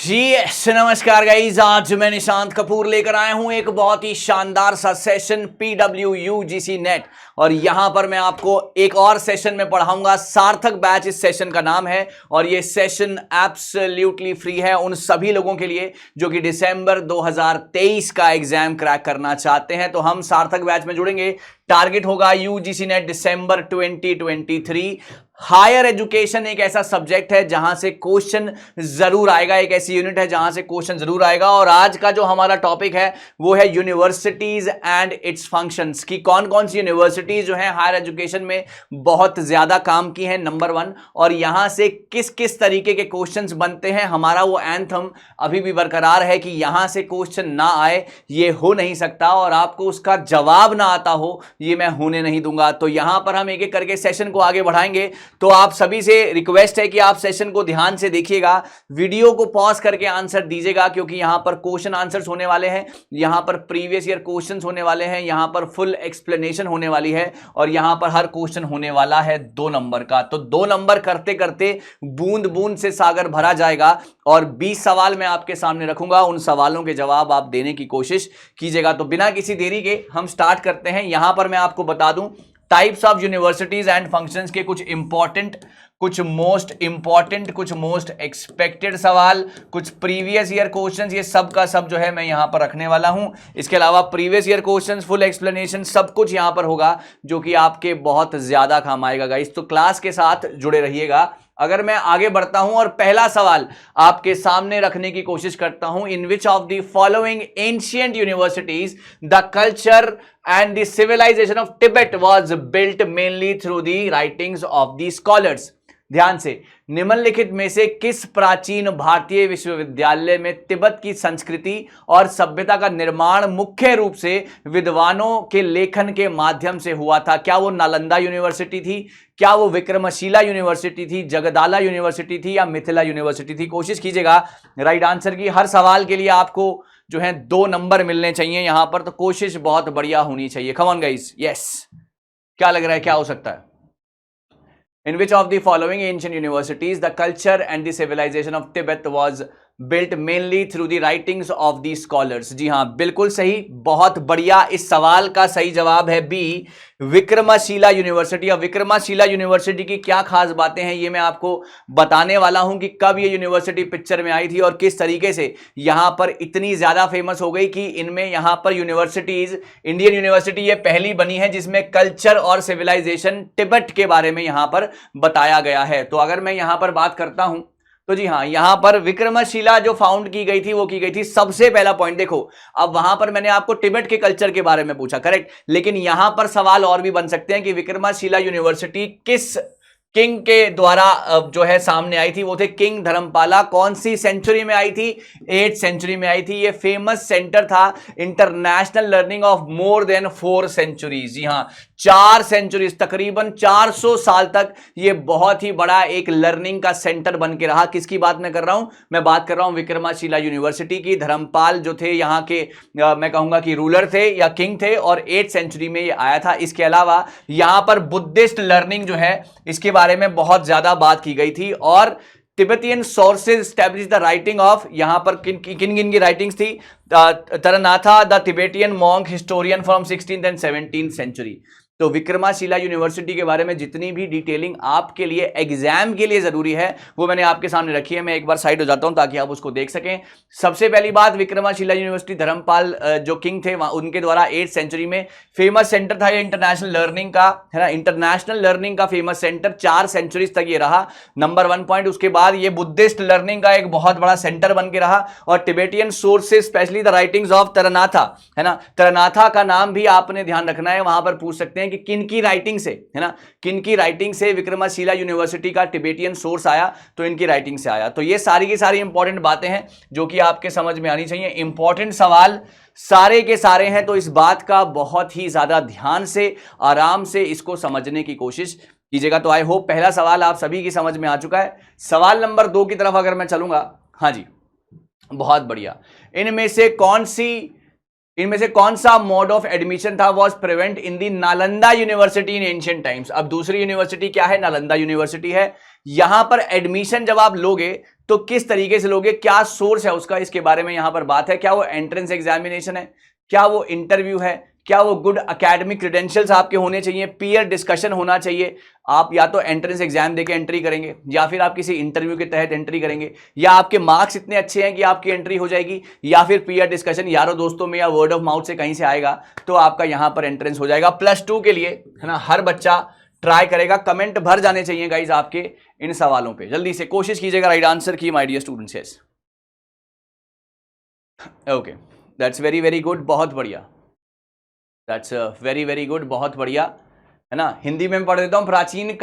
जी yes, नमस्कार guys. आज मैं निशांत कपूर लेकर आया हूं एक बहुत ही शानदार सा सेशन PWUGC नेट, और यहां पर मैं आपको एक और सेशन में पढ़ाऊंगा। सार्थक बैच इस सेशन का नाम है, और ये सेशन एब्सोल्युटली फ्री है उन सभी लोगों के लिए जो कि दिसंबर 2023 का एग्जाम क्रैक करना चाहते हैं। तो हम सार्थक बैच में जुड़ेंगे। टारगेट होगा यूजीसी नेट दिसंबर 2023। हायर एजुकेशन एक ऐसा सब्जेक्ट है जहां से क्वेश्चन जरूर आएगा, एक ऐसी यूनिट है जहां से क्वेश्चन जरूर आएगा। और आज का जो हमारा टॉपिक है वो है यूनिवर्सिटीज एंड इट्स फंक्शंस, कि कौन कौन सी यूनिवर्सिटीज जो है हायर एजुकेशन में बहुत ज्यादा काम की हैं, नंबर 1, और यहां से किस किस तरीके के क्वेश्चंस बनते हैं। हमारा वो एंथम अभी भी बरकरार है कि यहां से क्वेश्चन ना आए ये हो नहीं सकता, और आपको उसका जवाब ना आता हो ये मैं होने नहीं दूंगा। तो यहां पर हम एक एक करके सेशन को आगे बढ़ाएंगे। तो आप सभी से रिक्वेस्ट है कि आप सेशन को ध्यान से देखिएगा, वीडियो को पॉज करके आंसर दीजिएगा, क्योंकि यहां पर क्वेश्चन आंसर्स होने वाले हैं, यहां पर प्रीवियस ईयर क्वेश्चंस होने वाले हैं, यहां पर फुल एक्सप्लेनेशन होने वाली है, और यहां पर हर क्वेश्चन होने वाला है 2 नंबर का। तो 2 नंबर करते करते बूंद बूंद से सागर भरा जाएगा, और 20 सवाल मैं आपके सामने रखूंगा। उन सवालों के जवाब आप देने की कोशिश कीजिएगा। तो बिना किसी देरी के हम स्टार्ट करते हैं। यहां पर मैं आपको बता दूं types of universities and functions के कुछ इंपॉर्टेंट, कुछ मोस्ट इंपॉर्टेंट, कुछ मोस्ट एक्सपेक्टेड सवाल, कुछ प्रीवियस ईयर क्वेश्चंस, ये सब का सब जो है मैं यहां पर रखने वाला हूं। इसके अलावा previous year questions, full explanation, सब कुछ यहां पर होगा जो कि आपके बहुत ज्यादा काम आएगा गाइस। तो क्लास के साथ जुड़े रहिएगा। अगर मैं आगे बढ़ता हूं और पहला सवाल आपके सामने रखने की कोशिश करता हूं, in which of the following ancient universities the culture and the civilization of Tibet was built mainly through the writings of the scholars. ध्यान से, निम्नलिखित में से किस प्राचीन भारतीय विश्वविद्यालय में तिब्बत की संस्कृति और सभ्यता का निर्माण मुख्य रूप से विद्वानों के लेखन के माध्यम से हुआ था? क्या वो नालंदा यूनिवर्सिटी थी, क्या वो विक्रमशिला यूनिवर्सिटी थी, जगदाला यूनिवर्सिटी थी, या मिथिला यूनिवर्सिटी थी? कोशिश कीजिएगा राइट आंसर की। हर सवाल के लिए आपको जो है 2 नंबर मिलने चाहिए यहां पर, तो कोशिश बहुत बढ़िया होनी चाहिए। कम ऑन गाइस, यस। क्या लग रहा है, क्या हो सकता है? In which of the following ancient universities the culture and the civilization of Tibet was built mainly through the writings of the scholars? जी हाँ, बिल्कुल सही, बहुत बढ़िया। इस सवाल का सही जवाब है बी, विक्रमशिला यूनिवर्सिटी। अब विक्रमशिला यूनिवर्सिटी की क्या खास बातें हैं ये मैं आपको बताने वाला हूं, कि कब ये यूनिवर्सिटी पिक्चर में आई थी और किस तरीके से यहां पर इतनी ज्यादा फेमस हो गई कि इनमें यहां पर यूनिवर्सिटीज, इंडियन यूनिवर्सिटी ये पहली बनी है जिसमें कल्चर और सिविलाइजेशन तिब्बत के बारे में यहां पर बताया गया है। तो अगर मैं यहां पर बात करता हूं तो जी हाँ, यहां पर विक्रमशिला जो फाउंड की गई थी वो की गई थी, सबसे पहला पॉइंट देखो। अब वहां पर मैंने आपको तिब्बत के कल्चर के बारे में पूछा, करेक्ट, लेकिन यहां पर सवाल और भी बन सकते हैं कि विक्रमशिला यूनिवर्सिटी किस किंग के द्वारा जो है सामने आई थी? वो थे किंग धर्मपाला। कौन सी सेंचुरी में आई थी? 8th सेंचुरी में आई थी। ये फेमस सेंटर था international learning of more than 4 centuries. जी हाँ, 4 सेंचुरीज, तकरीबन 400 साल तक ये बहुत ही बड़ा एक लर्निंग का सेंटर बन के रहा। किसकी बात मैं कर रहा हूं? मैं बात कर रहा हूं विक्रमशिला यूनिवर्सिटी की। धर्मपाल जो थे यहाँ के मैं कहूंगा कि रूलर थे या किंग थे, और 8th सेंचुरी में ये आया था। इसके अलावा यहां पर बुद्धिस्ट लर्निंग जो है इसके बारे में बहुत ज्यादा बात की गई थी, और Tibetan sources establish the writing of, यहां पर किन किन की राइटिंग्स थी? Taranatha the Tibetan monk historian from 16th and 17th century. तो विक्रमशिला यूनिवर्सिटी के बारे में जितनी भी डिटेलिंग आपके लिए एग्जाम के लिए जरूरी है वो मैंने आपके सामने रखी है। मैं एक बार साइड हो जाता हूं ताकि आप उसको देख सकें। सबसे पहली बात, विक्रमशिला यूनिवर्सिटी धर्मपाल जो किंग थे उनके द्वारा 8th सेंचुरी में फेमस सेंटर था ये इंटरनेशनल लर्निंग का, है ना, इंटरनेशनल लर्निंग का फेमस सेंटर 4 सेंचुरीज तक ये रहा, नंबर 1 पॉइंट। उसके बाद ये बुद्धिस्ट लर्निंग का एक बहुत बड़ा सेंटर बन के रहा, और Tibetan sources specially the writings of Taranatha, है ना, तरनाथा का नाम भी आपने ध्यान रखना है। वहां पर पूछ सकते हैं कि किन की राइटिंग से, है ना, किन की राइटिंग से विक्रमशिला यूनिवर्सिटी का तिबेटियन सोर्स आया? तो इनकी राइटिंग से आया। तो ये सारी की सारी इंपॉर्टेंट बातें हैं जो कि आपके समझ में आनी चाहिए। इंपॉर्टेंट सवाल सारे के सारे हैं, तो इस बात का बहुत ही ज्यादा ध्यान से, आराम से इसको समझने की कोशिश कीजिएगा। तो आई होप पहला सवाल आप सभी की समझ में आ चुका है। सवाल नंबर 2 की तरफ अगर मैं चलूंगा, हाँ जी, बहुत बढ़िया। इनमें से कौन सा मोड ऑफ एडमिशन था was prevent in the Nalanda university in ancient times? अब दूसरी यूनिवर्सिटी क्या है? नालंदा यूनिवर्सिटी है। यहां पर एडमिशन जब आप लोगे तो किस तरीके से लोगे, क्या सोर्स है उसका, इसके बारे में यहां पर बात है। क्या वो एंट्रेंस एग्जामिनेशन है, क्या वो इंटरव्यू है, क्या वो गुड एकेडमिक क्रेडेंशियल्स आपके होने चाहिए, पीयर डिस्कशन होना चाहिए। आप या तो एंट्रेंस एग्जाम देके एंट्री करेंगे, या फिर आप किसी इंटरव्यू के तहत एंट्री करेंगे, या आपके मार्क्स इतने अच्छे हैं कि आपकी एंट्री हो जाएगी, या फिर पीयर डिस्कशन यारों दोस्तों में या वर्ड ऑफ माउथ से कहीं से आएगा तो आपका यहां पर एंट्रेंस हो जाएगा। +2 के लिए है ना, हर बच्चा ट्राई करेगा। कमेंट भर जाने चाहिए गाइज आपके इन सवालों पे, जल्दी से कोशिश कीजिएगा राइट आंसर की my dear students. Yes, okay, that's very very good, बहुत बढ़िया, दैट्स वेरी वेरी गुड, बहुत बढ़िया, है ना। हिंदी में पढ़ देता हूं। प्राचीन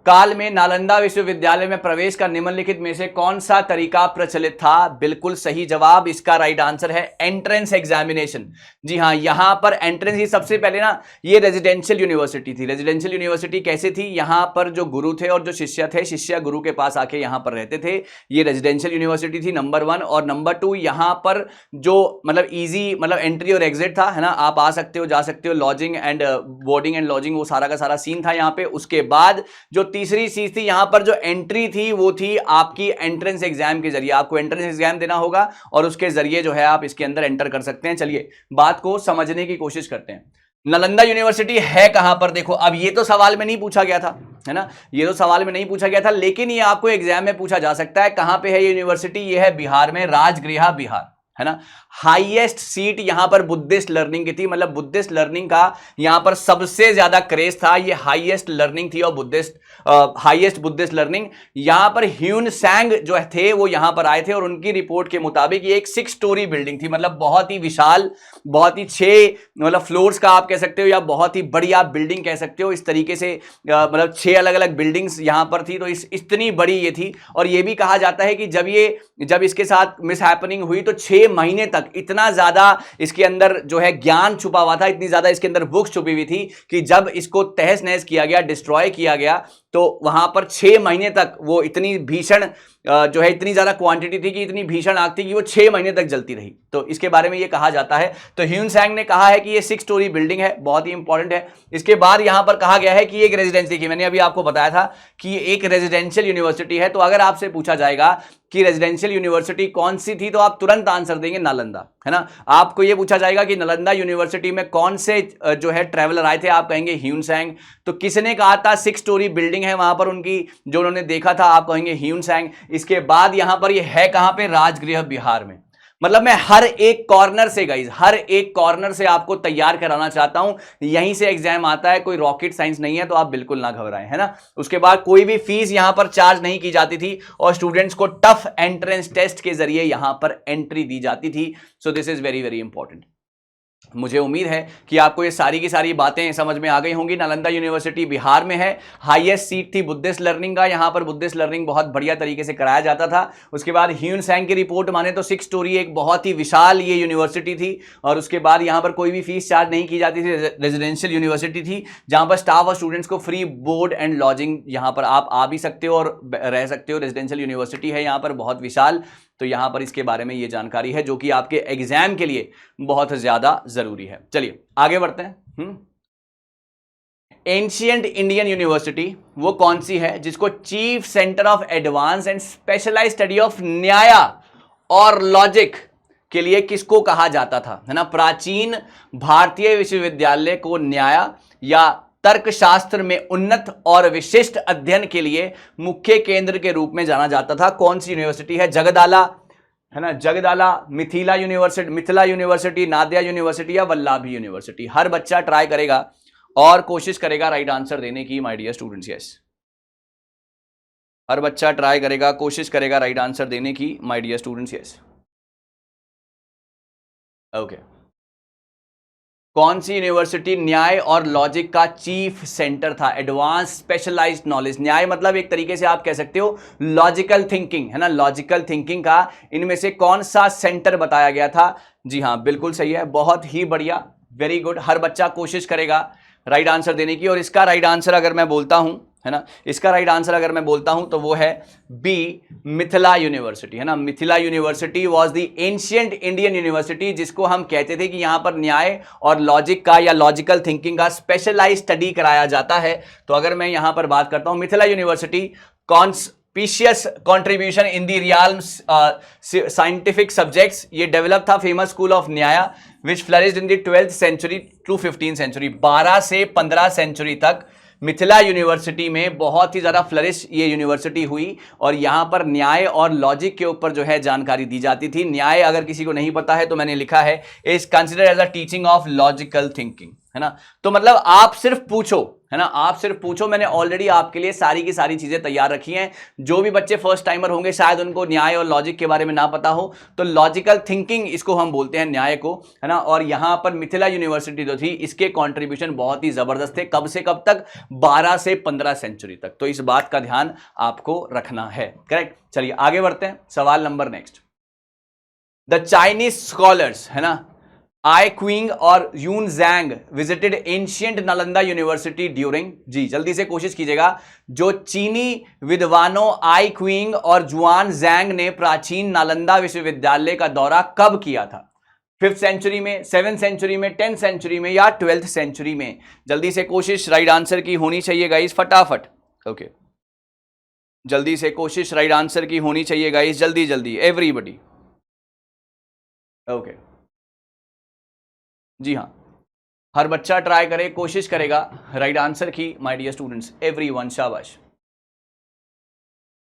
काल में नालंदा विश्वविद्यालय में प्रवेश का निम्नलिखित में से कौन सा तरीका प्रचलित था? बिल्कुल सही जवाब, इसका राइट आंसर है एंट्रेंस एग्जामिनेशन। जी हां, यहां पर एंट्रेंस ही सबसे पहले ना, ये रेजिडेंशियल यूनिवर्सिटी थी। रेजिडेंशियल यूनिवर्सिटी कैसे थी? यहां पर जो गुरु थे और जो शिष्य थे, शिष्य गुरु के पास आके यहां पर रहते थे। ये रेजिडेंशियल यूनिवर्सिटी थी, नंबर 1। और नंबर 2, यहां पर जो मतलब इजी मतलब एंट्री और एग्जिट था, है ना, आप आ सकते हो, जा सकते हो, lodging and boarding and lodging, वो सारा का सारा सीन था यहां पे। उसके बाद जो तीसरी चीज थी यहां पर, जो एंट्री थी वो थी आपकी एंट्रेंस एग्जाम के जरिए। आपको एंट्रेंस एग्जाम देना होगा और उसके जरिए जो है आप इसके अंदर एंटर कर सकते हैं। चलिए बात को समझने की कोशिश करते हैं। नालंदा यूनिवर्सिटी है कहां पर? देखो, अब ये तो सवाल में नहीं पूछा गया था, है ना, ये तो सवाल में नहीं पूछा गया था, लेकिन ये आपको एग्जाम में पूछा जा सकता है। कहां पे है ये यूनिवर्सिटी? ये है बिहार में, राजगृह बिहार, है ना। हाईएस्ट सीट यहां पर बुद्धिस्ट लर्निंग की थी, मतलब बुद्धिस्ट लर्निंग का यहां पर सबसे ज्यादा क्रेज था। ये हाईएस्ट लर्निंग थी और हाईएस्ट बुद्धिस्ट लर्निंग। यहां पर ह्यून सैंग जो थे वो यहां पर आए थे और उनकी रिपोर्ट के मुताबिक ये एक 6 स्टोरी बिल्डिंग थी, मतलब बहुत ही विशाल, बहुत ही 6 मतलब फ्लोर्स का आप कह सकते हो, या बहुत ही बड़ी आप बिल्डिंग कह सकते हो। इस तरीके से मतलब 6 अलग अलग बिल्डिंग्स यहां पर थी, तो इतनी बड़ी ये थी। और ये भी कहा जाता है कि जब इसके साथ मिस हैपनिंग हुई तो 6 महीने तक इतना ज्यादा इसके अंदर जो है ज्ञान छुपा हुआ था, इतनी ज्यादा इसके अंदर बुक्स छुपी हुई थी कि जब इसको तहस नहस किया गया, डिस्ट्रॉय किया गया, तो वहां पर 6 महीने तक वो इतनी भीषण जो है, इतनी ज्यादा क्वांटिटी थी कि इतनी भीषण आग थी कि वो 6 महीने तक जलती रही। तो इसके बारे में ये कहा जाता है। तो ह्यून सैंग ने कहा है कि ये 6 स्टोरी बिल्डिंग है, बहुत ही इंपॉर्टेंट है। इसके बाद यहां पर कहा गया है कि एक रेजिडेंसी की, मैंने अभी आपको बताया था कि ये एक रेजिडेंशियल यूनिवर्सिटी है। तो अगर आपसे पूछा जाएगा कि रेजिडेंशियल यूनिवर्सिटी कौन सी थी, तो आप तुरंत आंसर देंगे नालंदा, है ना। आपको यह पूछा जाएगा कि नालंदा यूनिवर्सिटी में कौन से जो है ट्रैवलर आए थे, आप कहेंगे ह्यून सैंग। तो किसने कहा था 6 स्टोरी बिल्डिंग है वहां पर उनकी, जो उन्होंने देखा था, आप कहेंगे ह्यून सैंग। इसके बाद यहां पर ये है कहां पे? राजगृह बिहार में। मतलब मैं हर एक कॉर्नर से गाइस, हर एक कॉर्नर से आपको तैयार कराना चाहता हूं। यहीं से एग्जाम आता है, कोई रॉकेट साइंस नहीं है, तो आप बिल्कुल ना घबराएं, है ना। उसके बाद कोई भी फीस यहां पर चार्ज नहीं की जाती थी और स्टूडेंट्स को टफ एंट्रेंस टेस्ट के जरिए यहां पर एंट्री दी जाती थी। So this is very very important. मुझे उम्मीद है कि आपको ये सारी की सारी बातें समझ में आ गई होंगी। नालंदा यूनिवर्सिटी बिहार में है, हाईएस्ट सीट थी बुद्धिस्ट लर्निंग का, यहां पर बुद्धिस्ट लर्निंग बहुत बढ़िया तरीके से कराया जाता था। उसके बाद ह्यून सैंग की रिपोर्ट माने तो 6 स्टोरी एक बहुत ही विशाल ये यूनिवर्सिटी थी। और उसके बाद यहां पर कोई भी फीस चार्ज नहीं की जाती थी, रेजिडेंशियल यूनिवर्सिटी थी, जहां पर स्टाफ और स्टूडेंट्स को फ्री बोर्ड एंड लॉजिंग, यहां पर आप आ भी सकते हो और रह सकते हो। रेजिडेंशियल यूनिवर्सिटी है यहां पर, बहुत विशाल। तो यहां पर इसके बारे में ये जानकारी है जो कि आपके एग्जाम के लिए बहुत ज्यादा जरूरी है। चलिए आगे बढ़ते हैं। एंशिएंट इंडियन यूनिवर्सिटी वो कौन सी है जिसको chief centre of advance and specialize study of न्याय और लॉजिक के लिए किसको कहा जाता था, है ना। प्राचीन भारतीय विश्वविद्यालय को न्याय या तर्कशास्त्र में उन्नत और विशिष्ट अध्ययन के लिए मुख्य केंद्र के रूप में जाना जाता था। कौन सी यूनिवर्सिटी है? जगदाला, है ना, जगदाला, मिथिला यूनिवर्सिटी, नादिया यूनिवर्सिटी या वल्लभी यूनिवर्सिटी। हर बच्चा ट्राई करेगा और कोशिश करेगा राइट आंसर देने की माय डियर स्टूडेंट्स। यस, हर बच्चा ट्राई करेगा, कोशिश करेगा राइट आंसर देने की my dear students. Yes, okay. कौन सी यूनिवर्सिटी न्याय और लॉजिक का चीफ सेंटर था? एडवांस स्पेशलाइज्ड नॉलेज, न्याय मतलब एक तरीके से आप कह सकते हो लॉजिकल थिंकिंग, है ना, लॉजिकल थिंकिंग का इनमें से कौन सा सेंटर बताया गया था? जी हाँ, बिल्कुल सही है, बहुत ही बढ़िया, वेरी गुड। हर बच्चा कोशिश करेगा राइट आंसर देने की। और इसका राइट आंसर अगर मैं बोलता हूं, है ना, इसका राइट आंसर अगर मैं बोलता हूं तो वो है बी, मिथिला यूनिवर्सिटी, है ना। Mithila university was the ancient Indian university, जिसको हम कहते थे कि यहां पर न्याय और लॉजिक का या लॉजिकल थिंकिंग का स्पेशलाइज स्टडी कराया जाता है। तो अगर मैं यहां पर बात करता हूं Mithila university auspicious contribution in the realms scientific subjects. ये डेवलप था famous school of Nyaya which flourished in the 12th century to 15th century. 12 से 15 सेंचुरी तक मिथिला यूनिवर्सिटी में बहुत ही ज़्यादा फ्लरिश ये यूनिवर्सिटी हुई और यहाँ पर न्याय और लॉजिक के ऊपर जो है जानकारी दी जाती थी। न्याय अगर किसी को नहीं पता है तो मैंने लिखा है is considered as a teaching of logical thinking, है ना। तो मतलब आप सिर्फ पूछो, है ना, आप सिर्फ पूछो। मैंने ऑलरेडी आपके लिए सारी की सारी चीजें तैयार रखी हैं। जो भी बच्चे फर्स्ट टाइमर होंगे शायद उनको न्याय और लॉजिक के बारे में ना पता हो, तो लॉजिकल थिंकिंग इसको हम बोलते हैं, न्याय को, है ना। और यहां पर मिथिला यूनिवर्सिटी जो थी इसके कंट्रीब्यूशन बहुत ही जबरदस्त थे। कब से कब तक? 12 से 15 सेंचुरी तक। तो इस बात का ध्यान आपको रखना है। करेक्ट। चलिए आगे बढ़ते हैं। सवाल number next. The Chinese scholars, है ना, आई क्विंग और Xuanzang visited ancient Nalanda university during, जी जल्दी से कोशिश कीजिएगा। जो चीनी विद्वानों आई क्विंग और जुआन जैंग ने प्राचीन नालंदा विश्वविद्यालय का दौरा कब किया था? 5th सेंचुरी में, 7th सेंचुरी में, 10th सेंचुरी में या 12th सेंचुरी में? जल्दी से कोशिश राइट आंसर की होनी चाहिए गाइस, फटाफट। ओके, जल्दी से कोशिश राइट आंसर की होनी चाहिए गाइस, जल्दी जल्दी एवरीबॉडी। ओके, जी हाँ, हर बच्चा ट्राई करे, कोशिश करेगा राइट आंसर की। माय डियर स्टूडेंट्स, एवरीवन, शाबाश,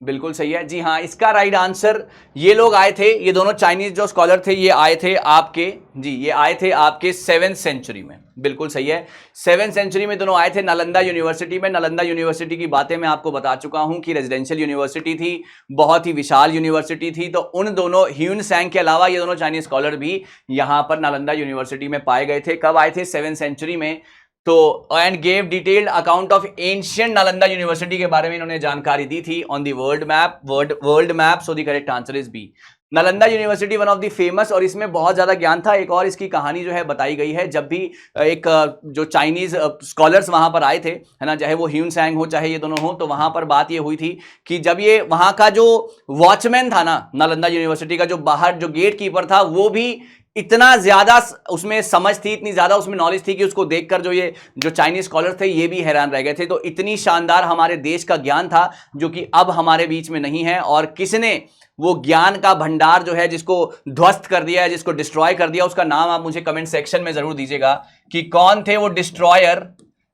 बिल्कुल सही है। जी हाँ, इसका राइट आंसर, ये लोग आए थे, ये दोनों चाइनीज जो स्कॉलर थे ये आए थे आपके, जी ये आए थे आपके 7th सेंचुरी में। बिल्कुल सही है, 7th सेंचुरी में दोनों आए थे नालंदा यूनिवर्सिटी में। नालंदा यूनिवर्सिटी की बातें मैं आपको बता चुका हूं कि रेजिडेंशियल यूनिवर्सिटी थी, बहुत ही विशाल यूनिवर्सिटी थी। तो उन दोनों ह्यून सैंग के अलावा ये दोनों चाइनीज स्कॉलर भी यहां पर नालंदा यूनिवर्सिटी में पाए गए थे। कब आए थे? 7th सेंचुरी में। तो and gave detailed account of ancient Nalanda university के बारे में इन्होंने जानकारी दी थी on the world map. So the correct answer is B. Nalanda university one of the famous, और इसमें बहुत ज्यादा ज्ञान था। एक और इसकी कहानी जो है बताई गई है। जब भी एक जो चाइनीज स्कॉलर्स वहां पर आए थे, है ना, चाहे वो ह्यून सैंग हो चाहे ये दोनों हो, तो वहां पर बात ये हुई थी कि जब ये वहां का जो वॉचमैन था ना नालंदा यूनिवर्सिटी का, जो बाहर जो गेट कीपर था, वो भी इतना ज्यादा उसमें समझ थी, इतनी ज्यादा उसमें नॉलेज थी कि उसको देखकर जो चाइनीज स्कॉलर थे ये भी हैरान रह गए थे। तो इतनी शानदार हमारे देश का ज्ञान था जो कि अब हमारे बीच में नहीं है। और किसने वो ज्ञान का भंडार जो है जिसको ध्वस्त कर दिया है, जिसको डिस्ट्रॉय कर दिया, उसका नाम आप मुझे कमेंट सेक्शन में जरूर दीजिएगा कि कौन थे वो डिस्ट्रॉयर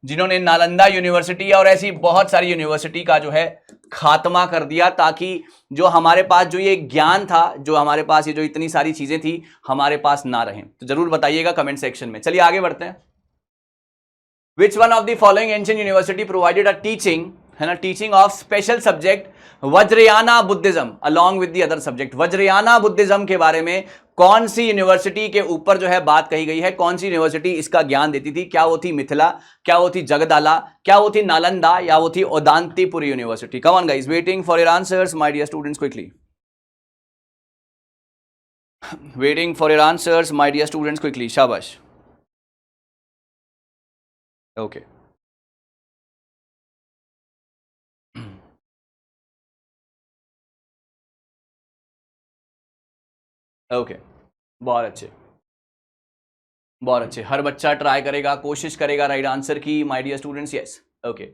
जिन्होंने नालंदा यूनिवर्सिटी और ऐसी बहुत सारी यूनिवर्सिटी का जो है खात्मा कर दिया, ताकि जो हमारे पास जो ये ज्ञान था, जो हमारे पास ये जो इतनी सारी चीजें थी, हमारे पास ना रहें। तो जरूर बताइएगा कमेंट सेक्शन में। चलिए आगे बढ़ते हैं। Which one of the following ancient university provided a teaching, है ना, teaching of special subject Vajrayana Buddhism along with the other subject? Vajrayana Buddhism के बारे में कौन सी यूनिवर्सिटी के ऊपर जो है बात कही गई है? कौन सी यूनिवर्सिटी इसका ज्ञान देती थी? क्या वो थी मिथिला, क्या वो थी जगदाला, क्या वो थी नालंदा, या वो थी Odantapuri university? Come on guys, waiting for your answers my dear students, quickly waiting for your answers my dear students, quickly, शाबाश। ओके, ओके, बहुत अच्छे, बहुत अच्छे। हर बच्चा ट्राई करेगा, कोशिश करेगा राइट आंसर की। My dear students, yes, okay,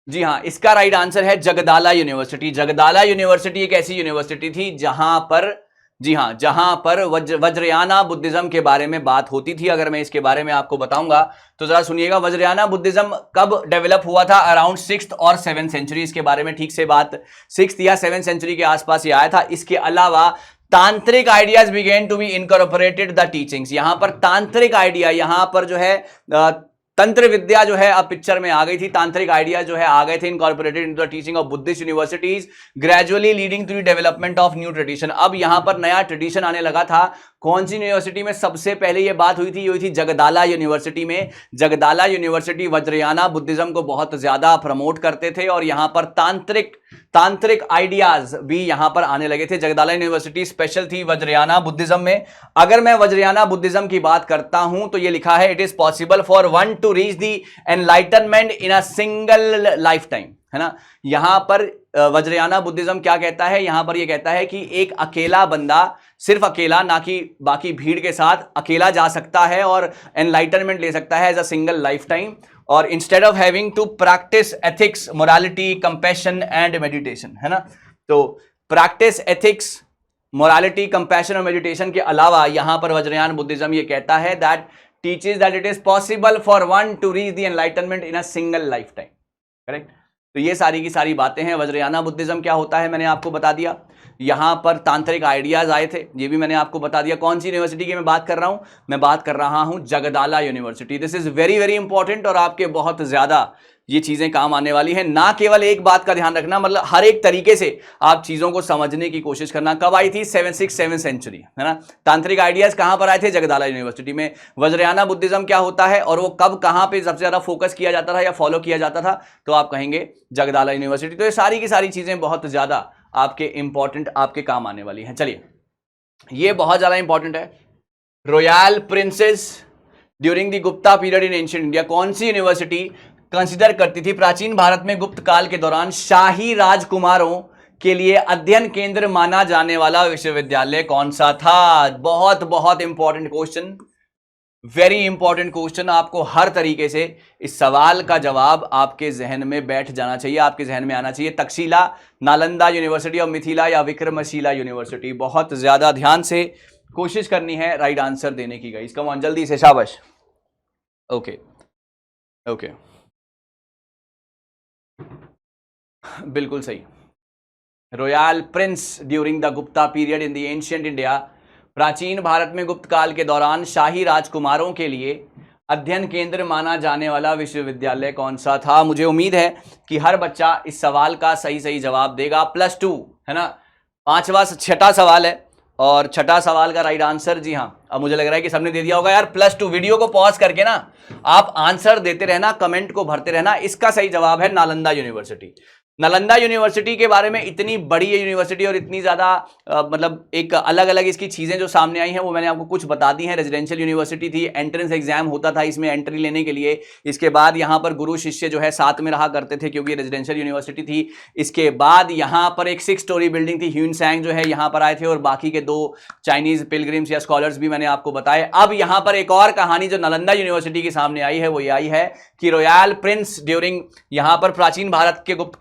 जी हाँ, इसका राइट आंसर है जगदाला यूनिवर्सिटी। जगदाला यूनिवर्सिटी एक ऐसी यूनिवर्सिटी थी जहां पर, जी हाँ, जहां पर वज्रयाना बुद्धिज्म के बारे में बात होती थी। अगर मैं इसके बारे में आपको बताऊंगा तो जरा सुनिएगा। वज्रयाना बुद्धिज्म कब डेवलप हुआ था? अराउंड 6th और 7th सेंचुरी। इसके बारे में ठीक से बात 6th या 7th सेंचुरी के आसपास ये आया था। इसके अलावा तांत्रिक ideas began to be incorporated the teachings. यहां पर तांत्रिक आइडिया, यहां पर जो है तंत्र विद्या जो है अब पिक्चर में आ गई थी। तांत्रिक आइडिया जो है आ गए थे incorporated into the teaching of Buddhist universities, gradually leading to the development of new tradition. अब यहां पर नया ट्रेडिशन आने लगा था। कौन सी यूनिवर्सिटी में सबसे पहले ये बात हुई थी? ये हुई थी जगदाला यूनिवर्सिटी में। जगदाला यूनिवर्सिटी वज्रयाना बुद्धिज्म को बहुत ज्यादा प्रमोट करते थे और यहां पर तांत्रिक आइडियाज भी यहां पर आने लगे थे। जगदाला यूनिवर्सिटी स्पेशल थी वज्रयाना बुद्धिज्म में। अगर मैं वज्रयाना बुद्धिज्म की बात करता हूं तो ये लिखा है, it is possible for one to reach the enlightenment in a single life time, है ना। यहां पर वज्रयाना बुद्धिज्म क्या कहता है? यहां पर यह कहता है कि एक अकेला बंदा, सिर्फ अकेला, ना कि बाकी भीड़ के साथ, अकेला जा सकता है और एनलाइटनमेंट ले सकता है as a single life time. और instead of having to practice ethics, morality, compassion and meditation, है ना। तो प्रैक्टिस एथिक्स, मोरालिटी, कंपैशन और मेडिटेशन के अलावा यहां पर वज्रयान बुद्धिज्म ये कहता है that teaches that it is possible for one to reach the enlightenment in a single life time. Correct. तो ये सारी की सारी बातें हैं। वज्रयाना बुद्धिज्म क्या होता है मैंने आपको बता दिया। यहां पर तांत्रिक आइडियाज आए थे, ये भी मैंने आपको बता दिया। कौन सी यूनिवर्सिटी की मैं बात कर रहा हूं? मैं बात कर रहा हूं Jagaddala university. This is very very important और आपके बहुत ज्यादा ये चीजें काम आने वाली है। ना केवल एक बात का ध्यान रखना, मतलब हर एक तरीके से आप चीजों को समझने की कोशिश करना। कब आई थी? 767 सेंचुरी, है ना। तांत्रिक आइडियाज कहां पर आए थे? जगदाला यूनिवर्सिटी में। वज्रयाना बुद्धिज्म क्या होता है और वो कब कहां पे सबसे ज्यादा फोकस किया जाता था या फॉलो किया जाता था? तो आप कहेंगे जगदाला यूनिवर्सिटी। तो ये सारी की सारी चीजें बहुत ज्यादा आपके इंपॉर्टेंट, आपके काम आने वाली हैं। चलिए, ये बहुत ज्यादा इंपॉर्टेंट है। Royal princess during the Gupta period in ancient India, कौन सी यूनिवर्सिटी कंसिडर करती थी प्राचीन भारत में गुप्त काल के दौरान शाही राजकुमारों के लिए अध्ययन केंद्र माना जाने वाला विश्वविद्यालय कौन सा था? बहुत बहुत important question, very important question. आपको हर तरीके से इस सवाल का जवाब आपके जहन में बैठ जाना चाहिए, आपके जहन में आना चाहिए। तक्षशिला, नालंदा यूनिवर्सिटी ऑफ मिथिला या विक्रमशिला यूनिवर्सिटी। बहुत ज्यादा ध्यान से कोशिश करनी है राइट आंसर देने की गाइस। कम ऑन, जल्दी से, शाबाश। ओके ओके, बिल्कुल सही। Royal Prince during the Gupta period in the ancient India, प्राचीन भारत में गुप्त काल के दौरान शाही राजकुमारों के लिए अध्ययन केंद्र माना जाने वाला विश्वविद्यालय कौन सा था? मुझे उम्मीद है कि हर बच्चा इस सवाल का सही सही जवाब देगा। +2 है ना। छठा सवाल है और छठा सवाल का राइट आंसर, जी हाँ, अब मुझे लग रहा है कि सबने दे दिया होगा यार। +2, वीडियो को पॉज करके ना आप आंसर देते रहना, कमेंट को भरते रहना। इसका सही जवाब है नालंदा यूनिवर्सिटी। नालंदा यूनिवर्सिटी के बारे में, इतनी बड़ी है यूनिवर्सिटी और इतनी ज़्यादा मतलब एक अलग अलग इसकी चीज़ें जो सामने आई हैं वो मैंने आपको कुछ बता दी हैं। रेजिडेंशियल यूनिवर्सिटी थी, एंट्रेंस एग्जाम होता था इसमें एंट्री लेने के लिए। इसके बाद यहाँ पर गुरु शिष्य जो है साथ में रहा करते थे क्योंकि रेजिडेंशियल यूनिवर्सिटी थी। इसके बाद यहाँ पर एक 6 स्टोरी बिल्डिंग थी। ह्यून सैंग जो है यहाँ पर आए थे और बाकी के 2 चाइनीज पिलग्रिम्स या स्कॉलर्स भी मैंने आपको बताए। अब यहाँ पर एक और कहानी जो नालंदा यूनिवर्सिटी के सामने आई है वो ये आई है कि रॉयल प्रिंस ड्यूरिंग, यहाँ पर प्राचीन भारत के गुप्त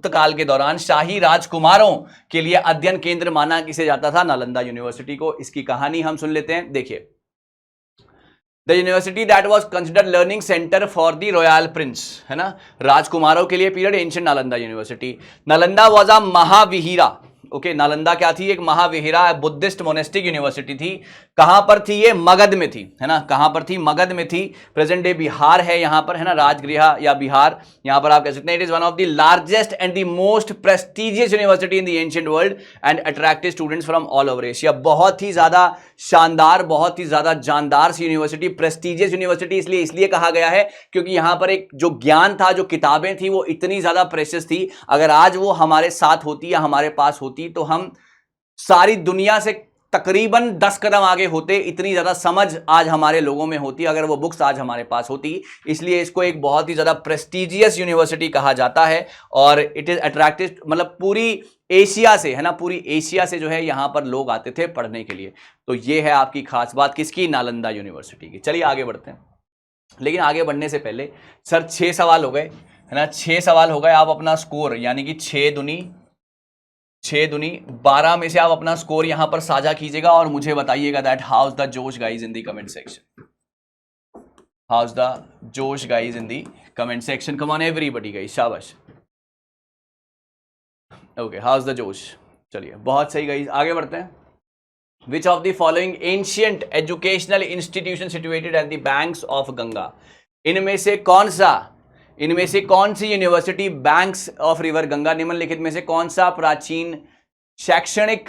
काल के दौरान शाही राजकुमारों के लिए अध्ययन केंद्र माना किसे जाता था? नालंदा यूनिवर्सिटी को। इसकी कहानी हम सुन लेते हैं। देखिए, the university that was considered learning centre for the royal prince, है ना, राजकुमारों के लिए period, ancient Nalanda university. Nalanda was a mahavihara. Okay, Nalanda क्या थी? एक महाविहिरा, बुद्धिस्ट मोनेस्टिक यूनिवर्सिटी थी। कहां पर थी ये? मगध में थी, है ना। कहां पर थी? मगध में थी। प्रेजेंट डे बिहार है यहां पर, है ना, राजगृह या बिहार यहां पर आप कह सकते हैं। It is one of the largest and the most prestigious university in the ancient world and attracted students from all over Asia. बहुत ही ज्यादा शानदार, बहुत ही ज्यादा जानदार सी यूनिवर्सिटी, प्रेस्टिजियस यूनिवर्सिटी इसलिए कहा गया है क्योंकि यहां पर एक जो ज्ञान था, जो किताबें थी, वो इतनी ज्यादा प्रेशियस थी। अगर आज वो हमारे साथ होती या हमारे पास होती तो हम सारी दुनिया से तकरीबन 10 कदम आगे होते। इतनी ज्यादा समझ आज हमारे लोगों में होती अगर वो बुक्स आज हमारे पास होती। इसलिए इसको एक बहुत ही ज्यादा प्रेस्टिजियस यूनिवर्सिटी कहा जाता है और इट इज अट्रैक्टेड, मतलब पूरी एशिया से, है ना, पूरी एशिया से जो है यहां पर लोग आते थे पढ़ने के लिए। तो ये है आपकी खास बात किसकी? नालंदा यूनिवर्सिटी की। चलिए आगे बढ़ते हैं, लेकिन आगे बढ़ने से पहले सर 6 सवाल हो गए, है ना, 6 सवाल हो गए। आप अपना स्कोर यानी कि 6 दूनी 12 में से आप अपना स्कोर यहां पर साझा कीजिएगा और मुझे बताइएगा that how's the josh guys in the comment section. How's the josh guys in the comment section. Come on everybody guys, शाबाश। Okay, how's the josh. चलिए, बहुत सही गाइज, आगे बढ़ते हैं। Which of the following ancient educational institution situated at the banks of Ganga, इनमें से कौन सी university banks of river Ganga, निम्नलिखित में से कौन सा प्राचीन शैक्षणिक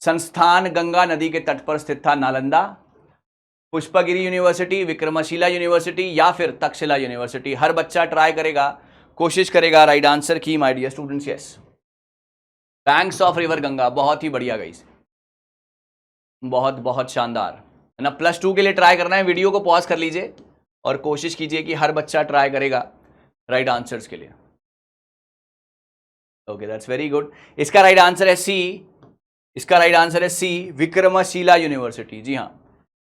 संस्थान गंगा नदी के तट पर स्थित था? नालंदा, पुष्पगिरी यूनिवर्सिटी, विक्रमशिला यूनिवर्सिटी या फिर तक्षशिला यूनिवर्सिटी। हर बच्चा ट्राई करेगा, कोशिश करेगा राइट आंसर की my dear students. Yes, banks of river Ganga. बहुत ही बढ़िया गाइस, बहुत बहुत शानदार, है ना। +2 के लिए ट्राई करना है, वीडियो को पॉज कर लीजिए और कोशिश कीजिए कि हर बच्चा ट्राई करेगा राइट आंसर्स के लिए। Okay, that's very good. इसका राइट आंसर है सी। इसका राइट आंसर है सी, विक्रमशिला यूनिवर्सिटी। जी हाँ,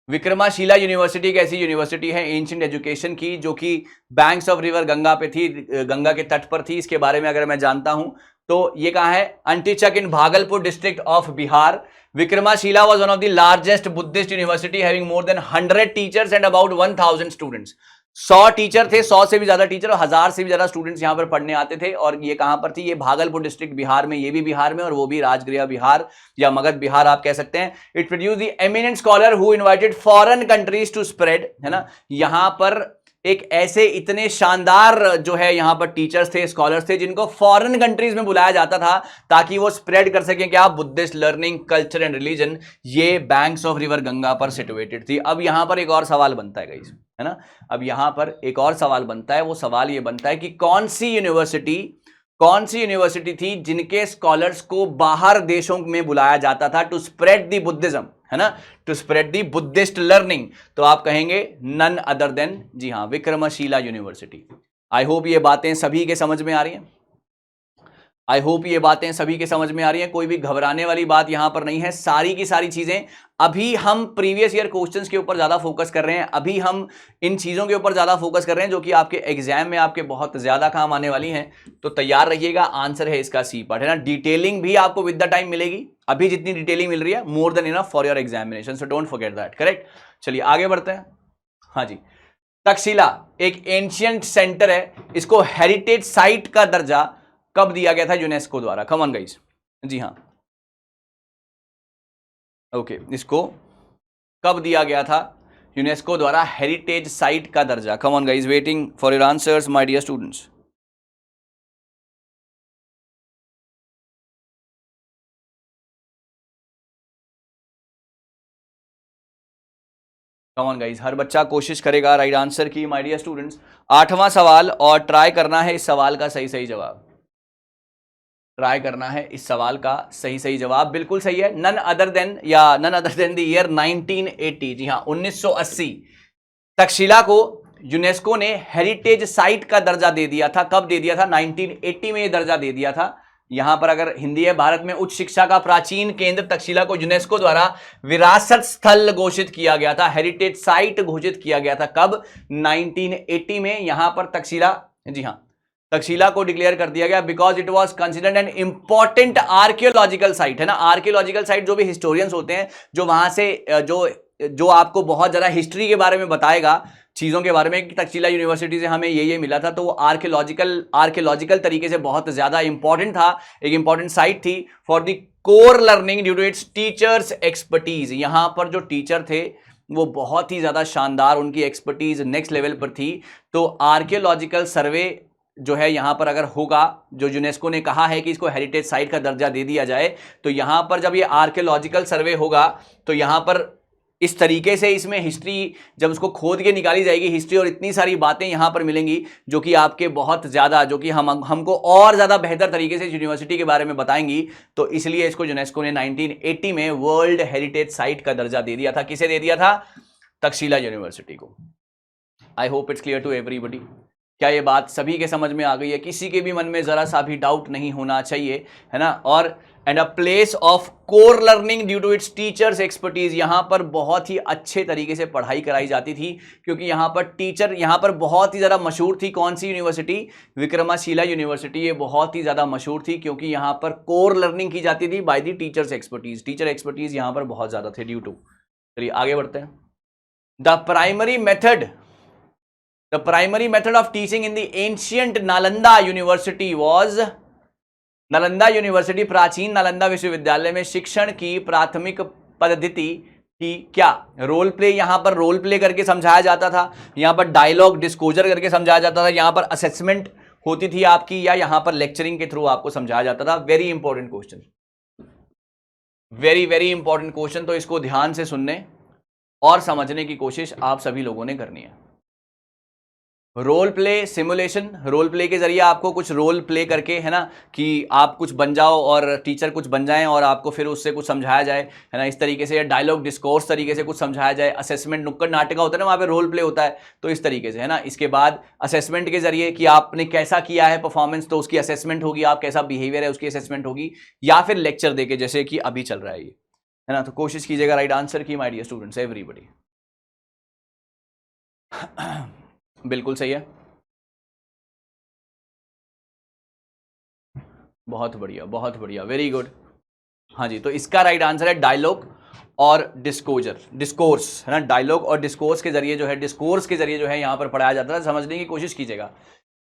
विक्रमशिला यूनिवर्सिटी एक ऐसी यूनिवर्सिटी है एंशिएंट एजुकेशन की जो कि बैंक्स ऑफ रिवर गंगा पे थी, गंगा के तट पर थी। इसके बारे में अगर मैं जानता हूं तो ये कहां है? Antichak in Bhagalpur district of Bihar. Vikramashila was one of the largest Buddhist university having more than 100 teachers and about 1000 students. 100 teacher थे, 100 से भी ज्यादा टीचर और 1000 से भी ज्यादा स्टूडेंट्स यहां पर पढ़ने आते थे. और ये कहां पर थी? ये भागलपुर डिस्ट्रिक्ट बिहार में, ये भी बिहार में और वो भी राजगृह बिहार या मगध बिहार आप कह सकते हैं. It produce the eminent scholar who invited foreign countries to spread, है ना. यहां पर एक ऐसे इतने शानदार जो है यहां पर टीचर्स थे, स्कॉलर्स थे, जिनको फॉरेन कंट्रीज में बुलाया जाता था ताकि वो स्प्रेड कर सकें क्या? Buddhist learning, culture and religion. ये बैंक्स ऑफ रिवर गंगा पर सिचुएटेड थी. अब यहां पर एक और सवाल बनता है गाइस, है ना. अब यहां पर एक और सवाल बनता है. वो सवाल ये बनता है कि कौन सी यूनिवर्सिटी थी जिनके स्कॉलर्स को बाहर देशों में बुलाया जाता था टू स्प्रेड द बुद्धिज्म, है ना, to spread the Buddhist learning. तो आप कहेंगे नन अदर देन, जी हां, विक्रमशिला यूनिवर्सिटी. आई होप ये बातें सभी के समझ में आ रही हैं. आई होप ये बातें सभी के समझ में आ रही हैं. कोई भी घबराने वाली बात यहां पर नहीं है. सारी की सारी चीजें अभी हम प्रीवियस ईयर क्वेश्चंस के ऊपर ज्यादा फोकस कर रहे हैं. अभी हम इन चीजों के ऊपर ज्यादा फोकस कर रहे हैं जो कि आपके एग्जाम में आपके बहुत ज्यादा काम आने वाली हैं. तो तैयार रहिएगा. आंसर है इसका सी पार्ट, है ना. डिटेलिंग भी आपको विद द टाइम मिलेगी. अभी जितनी डिटेलिंग मिल रही है more than enough for your examination, so don't forget that. Correct. चलिए आगे बढ़ते हैं. हाँ जी, तक्षशिला एक एंशियंट सेंटर है. इसको हेरिटेज साइट का दर्जा कब दिया गया था यूनेस्को द्वारा? कम ऑन गाइस. जी हाँ, ओके, इसको कब दिया गया था यूनेस्को द्वारा हेरिटेज साइट का दर्जा? Come on guys, waiting for your answers my dear students. Come on guys, हर बच्चा कोशिश करेगा राइट आंसर की माय डियर स्टूडेंट्स. 8वां सवाल और ट्राई करना है इस सवाल का सही सही जवाब. ट्राई करना है इस सवाल का सही सही जवाब. बिल्कुल सही है. None other than the year 1980. जी हाँ, 1980 तक्षशिला को यूनेस्को ने हेरिटेज साइट का दर्जा दे दिया था. कब दे दिया था? 1980 में यह दर्जा दे दिया था. यहां पर अगर हिंदी है, भारत में उच्च शिक्षा का प्राचीन केंद्र तक्षशिला को यूनेस्को द्वारा विरासत स्थल घोषित किया गया था, हेरिटेज साइट घोषित किया गया था. कब? 1980 में यहां पर तक्षशिला, जी हां, तक्षशिला को डिक्लेयर कर दिया गया because it was considered an important archaeological site, है ना. आर्कियोलॉजिकल साइट, जो भी हिस्टोरियंस होते हैं जो वहां से जो आपको बहुत ज्यादा हिस्ट्री के बारे में बताएगा, चीजों के बारे में कि तक्षशिला यूनिवर्सिटी से हमें ये मिला था, तो वो आर्कियोलॉजिकल तरीके से बहुत ज्यादा इंपॉर्टेंट था. एक इंपॉर्टेंट साइट थी for the core learning due to its teachers expertise. यहां पर जो टीचर थे वो बहुत ही ज्यादा शानदार, उनकी एक्सपर्टीज नेक्स्ट लेवल पर थी. तो आर्कियोलॉजिकल सर्वे जो है यहां पर अगर होगा, जो यूनेस्को ने कहा है कि इसको हेरिटेज साइट का दर्जा दे दिया जाए, तो यहां पर जब ये आर्कियोलॉजिकल सर्वे होगा तो यहां पर इस तरीके से इसमें हिस्ट्री जब उसको खोद के निकाली जाएगी, हिस्ट्री और इतनी सारी बातें यहां पर मिलेंगी जो कि आपके बहुत ज्यादा, जो कि हमको और ज्यादा बेहतर तरीके से यूनिवर्सिटी के बारे में बताएंगी. तो इसलिए इसको यूनेस्को ने 1980 में वर्ल्ड हेरिटेज साइट का दर्जा दे दिया था. किसे दे दिया था? तक्षशिला यूनिवर्सिटी को. I hope it's clear to everybody. क्या ये बात सभी के समझ में आ गई है? किसी के भी मन में जरा सा भी डाउट नहीं होना चाहिए, है ना. और and a place of core learning due to its teachers expertise. यहां पर बहुत ही अच्छे तरीके से पढ़ाई कराई जाती थी क्योंकि यहां पर टीचर, यहां पर बहुत ही ज्यादा मशहूर थी. कौन सी यूनिवर्सिटी? विक्रमशिला यूनिवर्सिटी. ये बहुत ही ज्यादा मशहूर थी क्योंकि यहां पर कोर लर्निंग की जाती थी by the teachers expertise. Teacher expertise यहां पर बहुत ज्यादा थे ड्यू टू. चलिए आगे बढ़ते हैं. The primary method of teaching in the ancient Nalanda university was. Nalanda university, प्राचीन नालंदा विश्वविद्यालय में शिक्षण की प्राथमिक पद्धति की क्या? Role play. यहां पर रोल प्ले करके समझाया जाता था, यहां पर डायलॉग डिस्क्लोजर करके समझाया जाता था, यहां पर असेसमेंट होती थी आपकी, या यहां पर लेक्चरिंग के थ्रू आपको समझाया जाता था. Very important question, very very important question. तो इसको ध्यान से सुनने और समझने की कोशिश आप सभी लोगों ने करनी है. Role play simulation, role play के जरिए आपको कुछ रोल प्ले करके, है ना, कि आप कुछ बन जाओ और टीचर कुछ बन जाएं और आपको फिर उससे कुछ समझाया जाए, है ना, इस तरीके से. या डायलॉग डिस्कोर्स तरीके से कुछ समझाया जाए. असेसमेंट, नुक्कड़ नाटक होता है ना, वहाँ पे रोल प्ले होता है, तो इस तरीके से, है ना. इसके बाद असेसमेंट के जरिए कि आपने कैसा किया है परफॉर्मेंस, तो उसकी असेसमेंट होगी. आप कैसा बिहेवियर है उसकी असेसमेंट होगी. या फिर लेक्चर देके, जैसे कि अभी चल रहा है ये, है ना. तो कोशिश कीजिएगा राइट आंसर की माय डियर स्टूडेंट्स एवरीबॉडी. बिल्कुल सही है, बहुत बढ़िया, बहुत बढ़िया, वेरी गुड। हाँ जी, तो इसका राइट आंसर है डायलॉग और डिस्कोजर, डिस्कोर्स, है ना। डायलॉग और डिस्कोर्स के जरिए जो है, डिस्कोर्स के जरिए जो है यहाँ पर पढ़ाया जाता है। समझने की कोशिश कीजिएगा।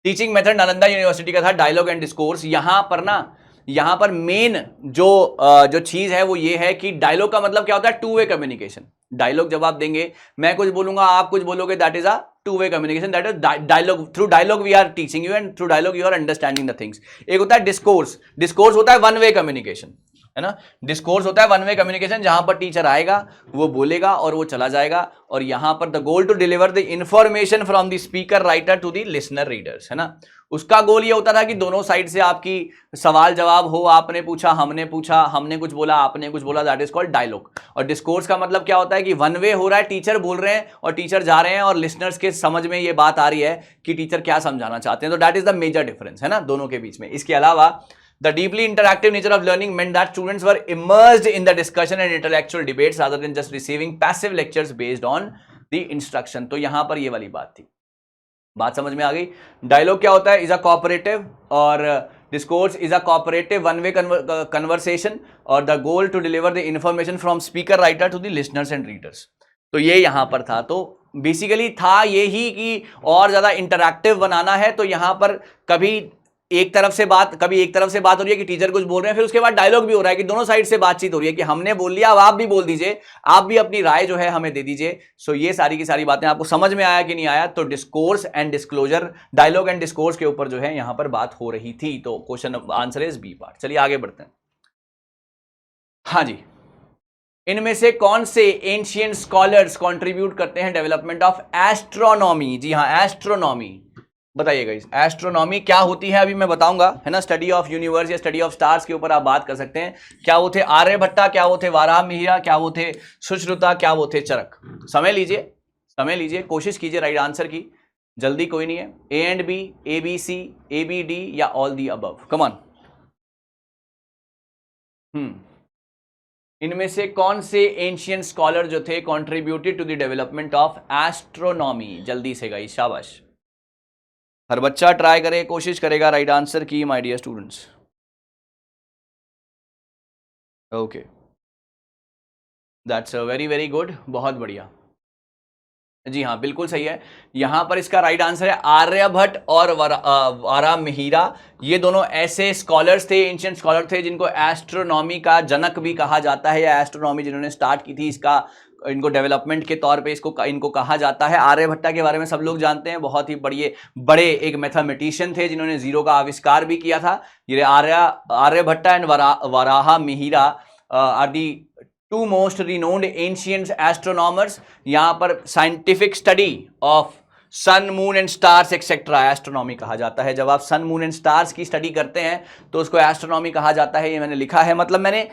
टीचिंग मेथड नालंदा यूनिवर्सिटी का था डायलॉग एंड डिस्कोर्स। यहाँ पर ना, यहाँ पर मेन जो चीज है वो ये है कि डायलॉग का मतलब क्या होता है, टू वे कम्युनिकेशन। डायलॉग जब आप देंगे, मैं कुछ बोलूंगा, आप कुछ बोलोगे, that is a two way communication, that is dialogue. Through dialogue we are teaching you and through dialogue you are understanding the things. एक होता है डिस्कोर्स, डिस्कोर्स होता है वन वे कम्युनिकेशन, है ना। डिस्कोर्स होता है वन वे कम्युनिकेशन, जहां पर टीचर आएगा, वो बोलेगा और वो चला जाएगा, और यहां पर the goal to deliver the information from the speaker writer to the listener readers, है ना। उसका गोल ये होता था कि दोनों साइड से आपकी सवाल जवाब हो, आपने पूछा, हमने कुछ बोला, आपने कुछ बोला, दैट इज कॉल्ड डायलॉग। और डिस्कोर्स का मतलब क्या होता है कि वन वे हो रहा है, टीचर बोल रहे हैं और टीचर जा रहे हैं, और लिसनर्स के समझ में ये बात आ रही है कि टीचर क्या समझाना चाहते हैं। तो that is the major difference, है ना, दोनों के बीच में। इसके अलावा the deeply interactive nature of learning meant that students were immersed in the discussion and intellectual debates rather than just receiving passive lectures based on the instruction। तो यहां पर ये वाली बात थी। बात समझ में आ गई। डायलॉग क्या होता है, इज अ कोऑपरेटिव, और discourse is a cooperative one way conversation, और the goal to deliver the information from speaker writer to the listeners and readers. तो ये यहां पर था। तो बेसिकली था ये ही कि और ज्यादा इंटरैक्टिव बनाना है। तो यहां पर कभी एक तरफ से बात हो रही है कि टीचर कुछ बोल रहे हैं, फिर उसके बाद डायलॉग भी हो रहा है कि दोनों साइड से बातचीत हो रही है कि हमने बोल लिया, अब आप भी बोल दीजिए, आप भी अपनी राय जो है हमें दे दीजिए। सो ये सारी की सारी बातें आपको समझ में आया कि नहीं आया। तो discourse and disclosure, dialogue and discourse के ऊपर जो है यहां पर बात हो रही थी। तो question answer is B part. चलिए आगे बढ़ते हैं। हाँ जी, इनमें से कौन से एंशिएंट स्कॉलर्स कंट्रीब्यूट करते हैं डेवलपमेंट ऑफ एस्ट्रोनॉमी? जी हाँ, एस्ट्रोनॉमी बताइएगा। इस एस्ट्रोनॉमी क्या होती है अभी मैं बताऊंगा, है ना। स्टडी ऑफ यूनिवर्स या स्टडी ऑफ स्टार्स के ऊपर आप बात कर सकते हैं। क्या वो थे आर्यभट्टा, क्या वो थे वाराह मिहिरा, क्या वो थे सुश्रुता, क्या वो थे चरक? समय लीजिए, समय लीजिए, कोशिश कीजिए राइट आंसर की। जल्दी कोई नहीं है। A and B, A B C, A B D, या all the above? Come on. इनमें से कौन से एंशियंट स्कॉलर जो थे contributed to the development of astronomy? जल्दी से गाइस, शाबाश। हर बच्चा ट्राई करे, कोशिश करेगा राइट आंसर की, my dear students. Okay, that's very very good, बहुत बढ़िया। जी हाँ, बिल्कुल सही है। यहां पर इसका राइट आंसर है आर्यभट्ट और वाराहमिहिरा। ये दोनों ऐसे स्कॉलर्स थे, एंशिएंट स्कॉलर थे, जिनको एस्ट्रोनॉमी का जनक भी कहा जाता है, या एस्ट्रोनॉमी जिन्होंने स्टार्ट की थी, इसका इनको डेवलपमेंट के तौर पे इनको कहा जाता है। आर्यभट्टा के बारे में सब लोग जानते हैं, बहुत ही बड़े एक मैथमेटिशियन थे जिन्होंने जीरो का आविष्कार भी किया था। ये Aryabhatta and Varahamihira are the two most renowned ancient astronomers. यहां पर scientific study of sun moon and stars etcetera astronomy कहा जाता है। जब आप सन मून एंड स्टार्स की स्टडी करते हैं तो उसको एस्ट्रोनॉमी कहा जाता है। ये मैंने लिखा है, मतलब मैंने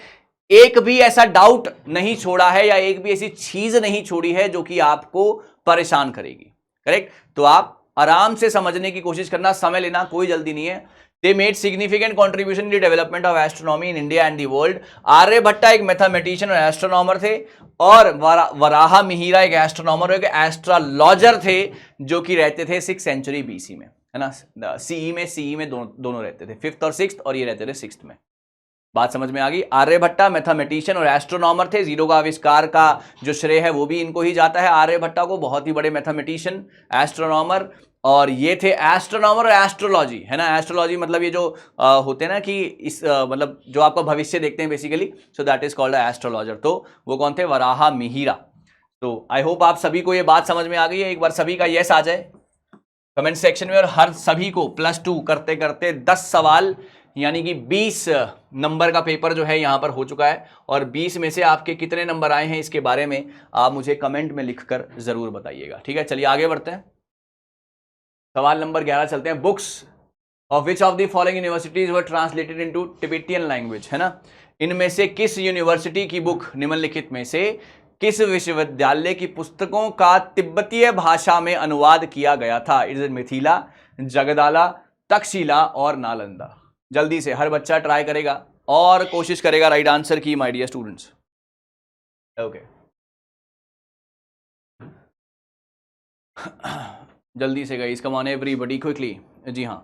एक भी ऐसा डाउट नहीं छोड़ा है, या एक भी ऐसी चीज नहीं छोड़ी है जो कि आपको परेशान करेगी। करेक्ट? तो आप आराम से समझने की कोशिश करना, समय लेना, कोई जल्दी नहीं है। They made significant contribution in the development of astronomy in India and the world। Aryabhatta एक मैथमेटिशियन और एस्ट्रोनॉमर थे, और वराहा मिहिरा एक एस्ट्रोनॉमर और एक एस्ट्रोलॉजर थे, जो कि रहते थे 6th सेंचुरी बीसी में, है ना। सीई में दोनों रहते थे, 5th और 6th, और ये रहते थे 6th में। बात समझ में आ गई। आर्यभट्टा मैथमेटिशियन और एस्ट्रोनॉमर थे। जीरो का आविष्कार का जो श्रेय है वो भी इनको ही जाता है, आर्यभट्टा को, बहुत ही बड़े मैथमेटिशियन, एस्ट्रोनॉमर। और ये थे एस्ट्रोनॉमर और एस्ट्रोलॉजी, है ना। एस्ट्रोलॉजी मतलब ये जो होते हैं ना कि इस मतलब जो आपका भविष्य देखते हैं basically, so that is called astrologer. तो वो कौन थे? वराहा मिहिरा। तो आई होप आप सभी को ये बात समझ में आ गई है। एक बार सभी का यस आ जाए कमेंट सेक्शन में, और हर सभी को +2 करते करते 10 सवाल यानी कि 20 नंबर का पेपर जो है यहां पर हो चुका है। और 20 में से आपके कितने नंबर आए हैं इसके बारे में आप मुझे कमेंट में लिखकर जरूर बताइएगा। ठीक है, चलिए आगे बढ़ते हैं। सवाल नंबर 11 चलते हैं। Books of which of the following universities were translated into Tibetan language, है ना। इनमें से किस यूनिवर्सिटी की बुक, निम्नलिखित में से किस विश्वविद्यालय की पुस्तकों का तिब्बतीय भाषा में अनुवाद किया गया था? इट इज मिथिला, जगदाला, तक्षशिला और नालंदा। जल्दी से हर बच्चा ट्राई करेगा और कोशिश करेगा राइट आंसर की, माय डियर स्टूडेंट्स। ओके, जल्दी से guys, come on everybody quickly. जी हाँ,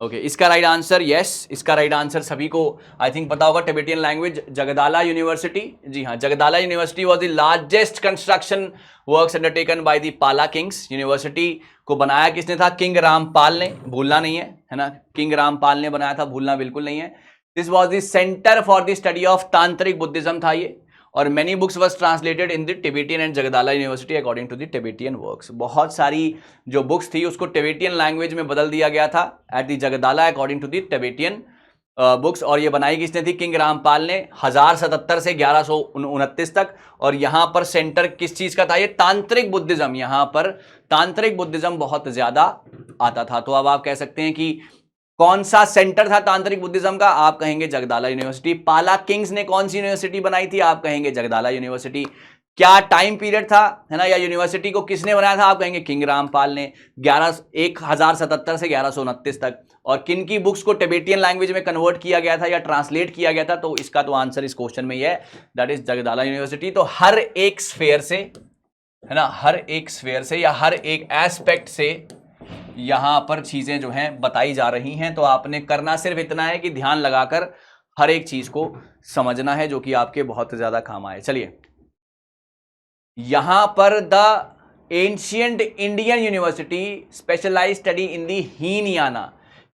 ओके इसका राइट आंसर यस, इसका राइट आंसर सभी को आई थिंक पता होगा, टिबेटियन लैंग्वेज जगदाला यूनिवर्सिटी। जी हाँ, Jagaddala university was the largest construction works undertaken by the Pala kings. University को बनाया किसने था? किंग रामपाल ने, भूलना नहीं है ना, किंग रामपाल ने बनाया था, भूलना बिल्कुल नहीं है। This was the centre for the study of tantric Buddhism था ये, और many books was translated in the Tibetan and Jagaddala university according to the Tibetan works. बहुत सारी जो बुक्स थी उसको टिबेटियन लैंग्वेज में बदल दिया गया था at the Jagaddala according to the Tibetan books. और ये बनाई किसने थी? किंग रामपाल ने, 1077 से 1129 तक। और यहां पर सेंटर किस चीज का था? ये तांत्रिक बुद्धिज्म, यहां पर तांत्रिक बुद्धिज्म बहुत ज्यादा आता था। तो अब आप कह सकते हैं कि कौन सा सेंटर था तांत्रिक बुद्धिज्म का? आप कहेंगे जगदाला यूनिवर्सिटी। पाला किंग्स ने कौन सी यूनिवर्सिटी बनाई थी? आप कहेंगे जगदाला यूनिवर्सिटी। क्या टाइम पीरियड था, है ना, या यूनिवर्सिटी को किसने बनाया था? आप कहेंगे किंग रामपाल ने, 1077 से 1129 तक। और किन की बुक्स को टिबेटियन लैंग्वेज में कन्वर्ट किया गया था या ट्रांसलेट किया गया था? तो इसका तो आंसर इस क्वेश्चन में ही है, दैट इज जगदाला यूनिवर्सिटी। तो हर एक स्फेयर से, है ना, हर एक स्फेयर से या हर एक एस्पेक्ट से यहां पर चीजें जो हैं बताई जा रही हैं। तो आपने करना सिर्फ इतना है कि ध्यान लगाकर हर एक चीज को समझना है, जो कि आपके बहुत ज्यादा काम आए। चलिए, यहां पर the ancient Indian university specialise study in the Hinayana.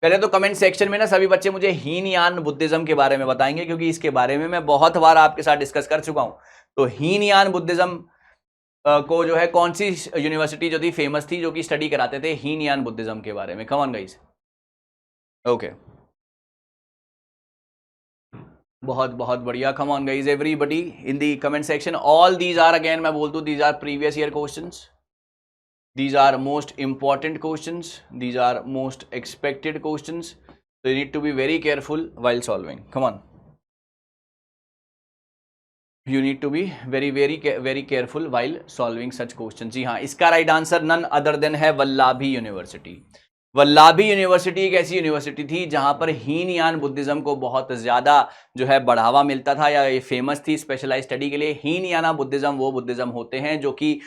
पहले तो कमेंट सेक्शन में ना सभी बच्चे मुझे हीनयान बुद्धिज्म के बारे में बताएंगे, क्योंकि इसके बारे में मैं बहुत बार आपके साथ डिस्कस कर चुका हूं। तो हीनयान बुद्धिज्म को जो है कौन सी यूनिवर्सिटी जो थी फेमस थी, जो कि स्टडी कराते थे हीनयान बुद्धिज्म के बारे में? कम ऑन गाइस। ओके, बहुत बहुत बढ़िया। Come on guys everybody in the comment section. All these are, again मैं बोल दूं, these are previous year questions, these are most important questions, these are most expected questions, so you need to be very careful while solving. Come on, you need to be very careful while solving such questions. जी हाँ, इसका right answer none other than है Vallabhi university. वल्लाभी university एक ऐसी university थी जहां पर Hinayana Buddhism को बहुत ज्यादा जो है बढ़ावा मिलता था, या ये फेमस थी स्पेशलाइज स्टडी के लिए। हीनयाना बुद्धिज्म वो बुद्धिज्म होते हैं जो कि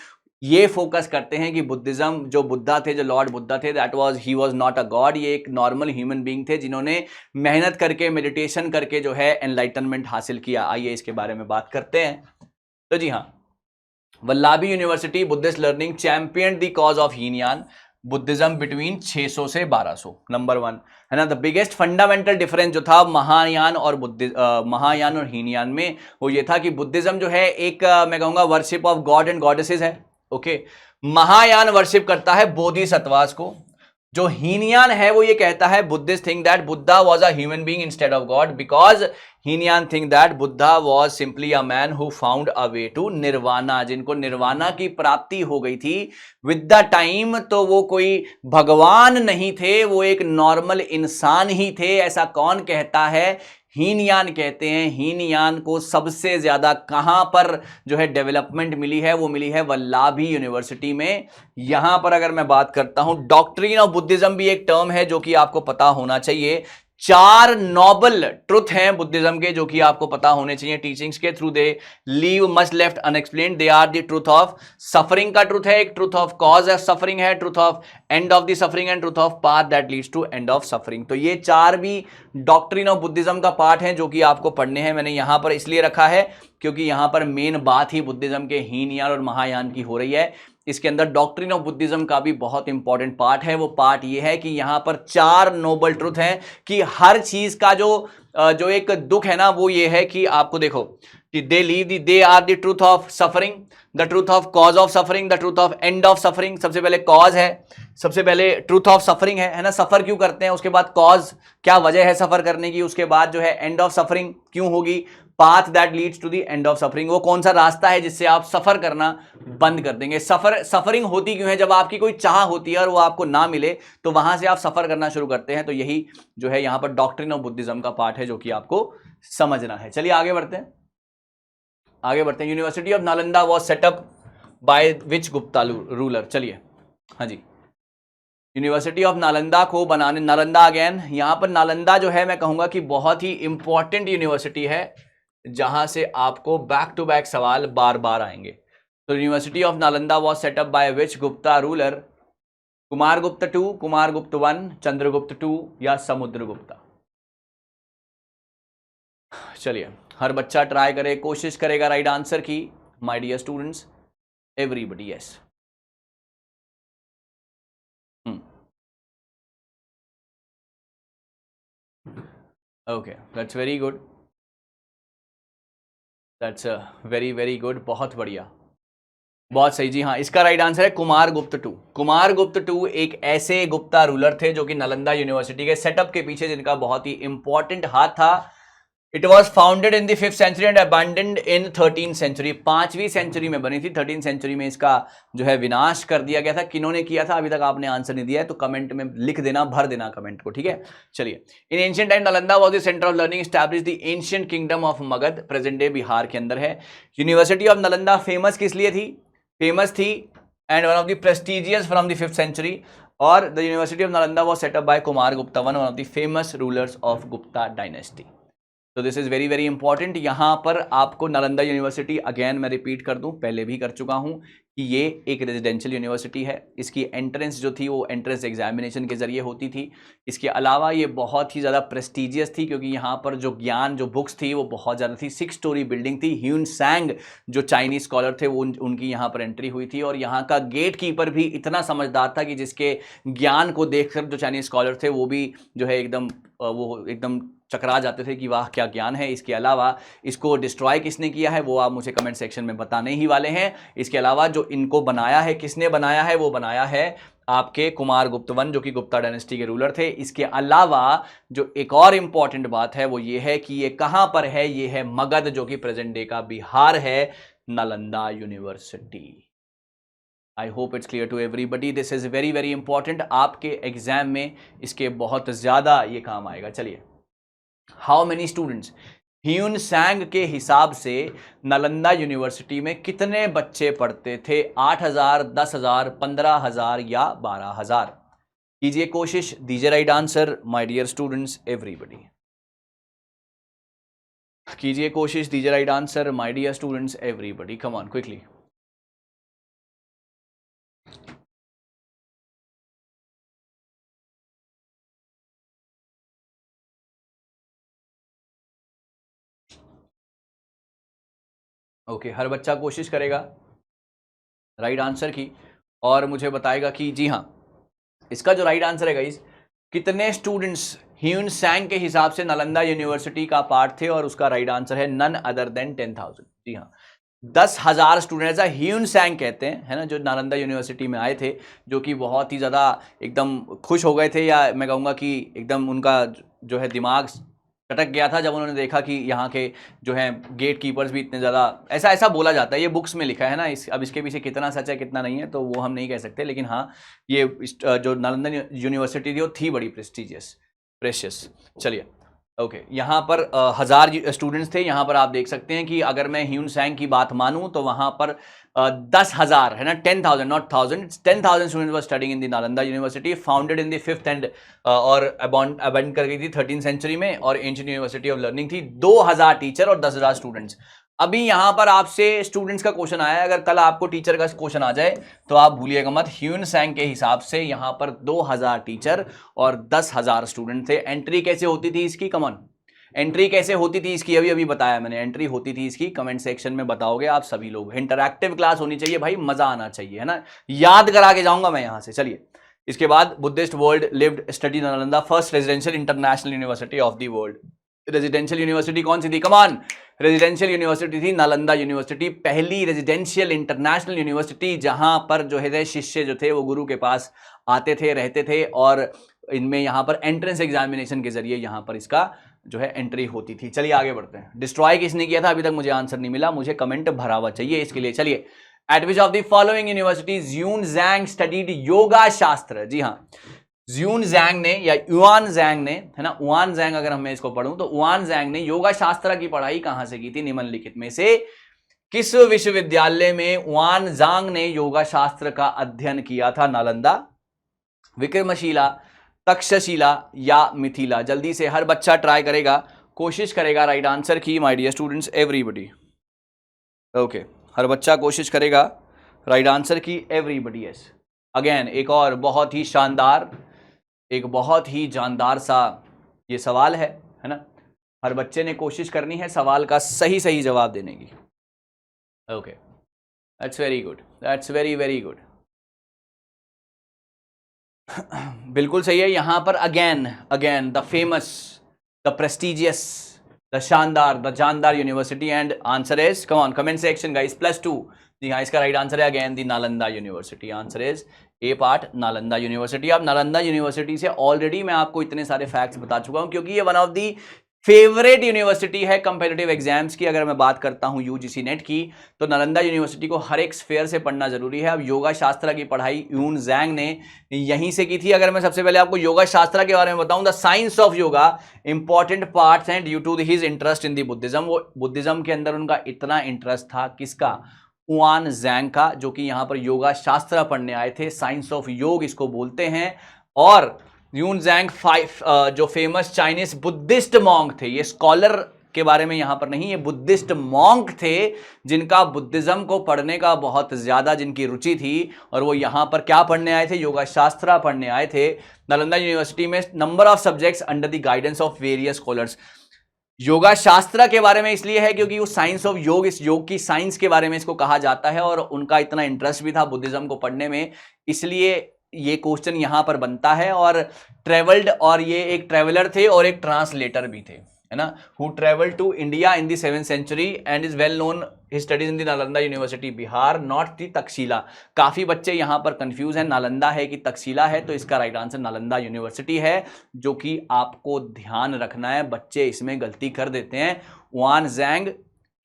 ये फोकस करते हैं कि बुद्धिज्म, जो बुद्धा थे, जो लॉर्ड बुद्धा थे, he was not a God, ये एक नॉर्मल ह्यूमन बीइंग थे जिन्होंने मेहनत करके, मेडिटेशन करके जो है एनलाइटनमेंट हासिल किया। आइए इसके बारे में बात करते हैं। तो जी हाँ, Valabhi university Buddhist learning champion the cause of Hinayana Buddhism between 600 से 1200। नंबर 1, है ना, द बिगेस्ट फंडामेंटल डिफरेंस जो था महायान और हीनयान में, वो ये था कि बुद्धिज्म जो है एक मैं कहूंगा worship of God and goddesses है। ओके, महायान वर्शिप करता है बोधिसत्वास को। जो हीनयान है वो ये कहता है, Buddhist think that Buddha was a human being instead of God, because Hinayana think that Buddha was simply a man who found a way to nirvana, जिनको निर्वाणा की प्राप्ति हो गई थी विद द टाइम। तो वो कोई भगवान नहीं थे, वो एक नॉर्मल इंसान ही थे। ऐसा कौन कहता है? हीनयान कहते हैं। हीनयान को सबसे ज्यादा कहां पर जो है डेवलपमेंट मिली है? वो मिली है वल्लाभी यूनिवर्सिटी में। यहां पर अगर मैं बात करता हूं, डॉक्ट्रिन ऑफ बुद्धिज्म भी एक टर्म है जो कि आपको पता होना चाहिए। 4 नोबल ट्रुथ हैं बुद्धिज्म के जो कि आपको पता होने चाहिए। टीचिंग्स के through they leave much left unexplained. They are the truth of suffering का ट्रुथ है, एक truth of cause of suffering है, truth of end of the suffering and truth of path that leads to end of suffering. तो ये 4 भी doctrine of Buddhism का part है जो कि आपको पढ़ने हैं। मैंने यहां पर इसलिए रखा है क्योंकि यहां पर मेन बात ही बुद्धिज्म के हीनयान और महायान की हो रही है। इसके अंदर डॉक्ट्रिन ऑफ बुद्धिज्म का भी बहुत इंपॉर्टेंट पार्ट है। वो पार्ट ये है कि यहां पर 4 नोबल ट्रुथ हैं कि हर चीज का जो एक दुख है ना, वो ये है कि आपको देखो कि they are the truth of suffering, the truth of cause of suffering, the truth of end of suffering. सबसे पहले कॉज है, सबसे पहले ट्रूथ ऑफ सफरिंग है ना, सफर क्यों करते हैं, उसके बाद कॉज क्या वजह है सफर करने की, उसके बाद जो है एंड ऑफ सफरिंग क्यों होगी, path that leads to the end of suffering, वो कौन सा रास्ता है जिससे आप सफर करना बंद कर देंगे। सफरिंग होती क्यों है? जब आपकी कोई चाह होती है और वो आपको ना मिले तो वहां से आप सफर करना शुरू करते हैं। तो यही जो है यहां पर डॉक्ट्रिन ऑफ बुद्धिज्म का पार्ट है जो कि आपको समझना है। चलिए आगे बढ़ते हैं। University of Nalanda was setup by which Gupta ruler. चलिए, हाँ जी, यूनिवर्सिटी ऑफ नालंदा को बनाने, नालंदा अगेन, यहां पर नालंदा जो है मैं कहूंगा कि बहुत ही इंपॉर्टेंट यूनिवर्सिटी है जहां से आपको बैक टू बैक सवाल बार बार आएंगे। तो university of Nalanda was setup by which Gupta ruler. Kumaragupta 2, Kumaragupta 1, Chandragupta 2 या समुद्रगुप्ता? चलिए हर बच्चा ट्राई करे, कोशिश करेगा राइट आंसर की। My dear students, everybody yes. Okay, that's very good, that's very very good, बहुत बढ़िया, बहुत सही जी। हाँ, इसका राइट आंसर है कुमारगुप्त 2। कुमारगुप्त 2 एक ऐसे गुप्ता रूलर थे जो कि नालंदा यूनिवर्सिटी के सेटअप के पीछे जिनका बहुत ही इंपॉर्टेंट हाथ था। It was founded in the 5th century and abandoned in 13th century. 5वीं सेंचुरी में बनी थी, 13th सेंचुरी में इसका जो है विनाश कर दिया गया था। किन्होंने किया था? अभी तक आपने आंसर नहीं दिया है तो कमेंट में लिख देना, भर देना कमेंट को, ठीक है। चलिए, इन ancient time Nalanda was the centre of learning established the ancient kingdom of Magadh, present day Bihar के अंदर है। यूनिवर्सिटी ऑफ नालंदा फेमस किस लिए थी? फेमस थी and one of the prestigious from the 5th century, और the university of Nalanda was set up by Kumar Gupta, one of the famous rulers of Gupta dynasty. तो this is very very important. यहां पर आपको Nalanda university, again मैं repeat कर दूं, पहले भी कर चुका हूं कि ये एक रेजिडेंशियल यूनिवर्सिटी है। इसकी एंट्रेंस जो थी वो एंट्रेंस एग्जामिनेशन के जरिए होती थी। इसके अलावा ये बहुत ही ज़्यादा प्रेस्टिजियस थी क्योंकि यहाँ पर जो ज्ञान, जो बुक्स थी वो बहुत ज़्यादा थी। 6 स्टोरी बिल्डिंग थी। ह्यून सैंग जो चाइनीज स्कॉलर थे वो उनकी यहाँ पर एंट्री हुई थी, और यहाँ का गेट कीपर भी इतना समझदार था कि जिसके ज्ञान को देखकर जो चाइनीज स्कॉलर थे वो भी जो है एकदम चकरा जाते थे कि वाह क्या ज्ञान है। इसके अलावा इसको डिस्ट्रॉय किसने किया है वो आप मुझे कमेंट सेक्शन में बताने ही वाले हैं। इसके अलावा जो इनको बनाया है, किसने बनाया है, वो बनाया है आपके कुमारगुप्त वन, जो कि गुप्ता डायनेस्टी के रूलर थे। इसके अलावा जो एक और इंपॉर्टेंट बात है वो ये है कि ये कहां पर है, ये है मगध, जो कि प्रेजेंट डे का बिहार है, Nalanda University. I hope it's clear to everybody, this is very very important. आपके एग्जाम में इसके बहुत ज्यादा ये काम आएगा। चलिए, how many students, Hiuen Tsang के हिसाब से नालंदा यूनिवर्सिटी में कितने बच्चे पढ़ते थे? 8,000, 10,000, 15,000 या 12,000? कीजिए कोशिश, दीजिए right answer my dear students, everybody कीजिए कोशिश, दीजिए right answer my dear students, everybody, come on quickly. Okay, हर बच्चा कोशिश करेगा राइट आंसर की और मुझे बताएगा कि जी हाँ, इसका जो राइट आंसर है गाइस, कितने स्टूडेंट्स ह्यून सैंग के हिसाब से नालंदा यूनिवर्सिटी का पार्ट थे, और उसका राइट आंसर है नन अदर देन 10,000। जी हाँ, 10,000 स्टूडेंट, ऐसा ह्यून सैंग कहते हैं, है ना, जो नालंदा यूनिवर्सिटी में आए थे, जो कि बहुत ही ज़्यादा एकदम खुश हो गए थे, या मैं कहूँगा कि एकदम उनका जो है दिमाग कटक गया था जब उन्होंने देखा कि यहाँ के जो है गेट कीपर्स भी इतने ज़्यादा, ऐसा बोला जाता है, ये बुक्स में लिखा है ना। अब इसके पीछे कितना सच है कितना नहीं है तो वो हम नहीं कह सकते, लेकिन हाँ, ये जो नालंदा यूनिवर्सिटी थी वो थी बड़ी प्रेशियस। चलिए, ओके, यहाँ पर 1,000 स्टूडेंट्स थे। यहाँ पर आप देख सकते हैं कि अगर मैं ह्यून सैंग की बात मानूं तो वहाँ पर 10,000 है ना, 10,000 not 1,000, 10,000 students were studying in the Nalanda university, founded in the 5th and और अबैंड कर गई थी 13th सेंचुरी में, और एंशिएंट यूनिवर्सिटी ऑफ लर्निंग थी। 2,000 टीचर और 10,000 स्टूडेंट्स। अभी यहाँ पर आपसे स्टूडेंट्स का क्वेश्चन आया है, अगर कल आपको टीचर का क्वेश्चन आ जाए तो आप भूलिएगा मत, ह्यून सैंग के हिसाब से यहाँ पर 2,000 टीचर और 10,000 स्टूडेंट थे। एंट्री कैसे होती थी इसकी? कमन, एंट्री कैसे होती थी इसकी? अभी बताया मैंने, एंट्री होती थी इसकी, कमेंट सेक्शन में बताओगे आप सभी लोग। इंटरैक्टिव क्लास होनी चाहिए भाई, मजा आना चाहिए, है ना, याद करा के जाऊंगा मैं यहां से। चलिए, इसके बाद Buddhist world lived study Nalanda, first residential international university of the world. Residential university कौन सी थी? कमान, रेजिडेंशियल यूनिवर्सिटी थी नालंदा यूनिवर्सिटी, पहली रेजिडेंशियल इंटरनेशनल यूनिवर्सिटी जहां पर जो है शिष्य जो थे वो गुरु के पास आते थे, रहते थे, और इनमें यहाँ पर एंट्रेंस एग्जामिनेशन के जरिए यहाँ पर इसका जो है एंट्री होती थी। चलिए आगे बढ़ते हैं। डिस्ट्रॉय किसने किया था? अभी तक मुझे आंसर नहीं मिला, मुझे कमेंट भरा हुआ चाहिए इसके लिए। चलिए, eight which of the following universities Hyun सैंग studied yoga शास्त्र? जी हाँ, ह्यून सैंग ने या युआन सैंग ने, है ना, युआन सैंग अगर मैं इसको पढ़ूं तो युआन सैंग ने योगा शास्त्र की पढ़ाई कहां से की थी? निम्नलिखित में से किस विश्वविद्यालय में युआन सैंग ने योगा शास्त्र का अध्ययन किया था? नालंदा, विक्रमशिला, तक्षशिला या मिथिला? जल्दी से हर बच्चा ट्राई करेगा, कोशिश करेगा राइट आंसर की, my dear students, everybody. Okay, हर बच्चा कोशिश करेगा राइट आंसर की, एवरीबडी यस। अगेन एक और बहुत ही शानदार, एक बहुत ही जानदार सा ये सवाल है ना। हर बच्चे ने कोशिश करनी है सवाल का सही सही जवाब देने की। Okay, that's very good, that's very very good. बिल्कुल सही है। यहां पर again again the famous, the prestigious, the शानदार, द जानदार university, and answer is, come on comment section guys, +2। जी हाँ, इसका राइट आंसर है again the Nalanda university. Answer is a part Nalanda university. अब नालंदा यूनिवर्सिटी से ऑलरेडी मैं आपको इतने सारे फैक्ट्स बता चुका हूं, क्योंकि ये one of the favourite university है कंपेटिटिव एग्जाम्स की। अगर मैं बात करता हूं यूजीसी नेट की, तो नालंदा यूनिवर्सिटी को हर एक स्फेयर से पढ़ना जरूरी है। अब योगा शास्त्र की पढ़ाई यून जैंग ने यहीं से की थी। अगर मैं सबसे पहले आपको योगा शास्त्र के बारे में बताऊं, the science of yoga important parts and due to his interest in the Buddhism, वो बुद्धिज्म के अंदर उनका इतना इंटरेस्ट था, किसका, हुआन जैंग का, जो कि यहां पर योगा शास्त्र पढ़ने आए थे। साइंस ऑफ योग इसको बोलते हैं। और यून जैंग जो फेमस चाइनीज बुद्धिस्ट मॉन्क थे, ये स्कॉलर के बारे में यहां पर नहीं, ये बुद्धिस्ट मॉन्क थे जिनका बुद्धिज्म को पढ़ने का बहुत ज्यादा जिनकी रुचि थी, और वो यहां पर क्या पढ़ने आए थे, योगा शास्त्र पढ़ने आए थे। नालंदा यूनिवर्सिटी में number of subjects under the guidance of various scholars. Yoga शास्त्र के बारे में इसलिए है क्योंकि वो साइंस ऑफ योग, इस योग की साइंस के बारे में इसको कहा जाता है, और उनका इतना इंटरेस्ट भी था बुद्धिज्म को पढ़ने में, इसलिए ये क्वेश्चन यहां पर बनता है। और ट्रेवल्ड, और ये एक ट्रेवलर थे और एक ट्रांसलेटर भी थे, है ना, who travelled to India in the 7th century and is well known his studies in the Nalanda University Bihar, not the Taxila. काफी बच्चे यहां पर कंफ्यूज हैं, नालंदा है कि तक्षशिला है, तो इसका राइट आंसर नालंदा यूनिवर्सिटी है, जो कि आपको ध्यान रखना है, बच्चे इसमें गलती कर देते हैं। हुआन जैंग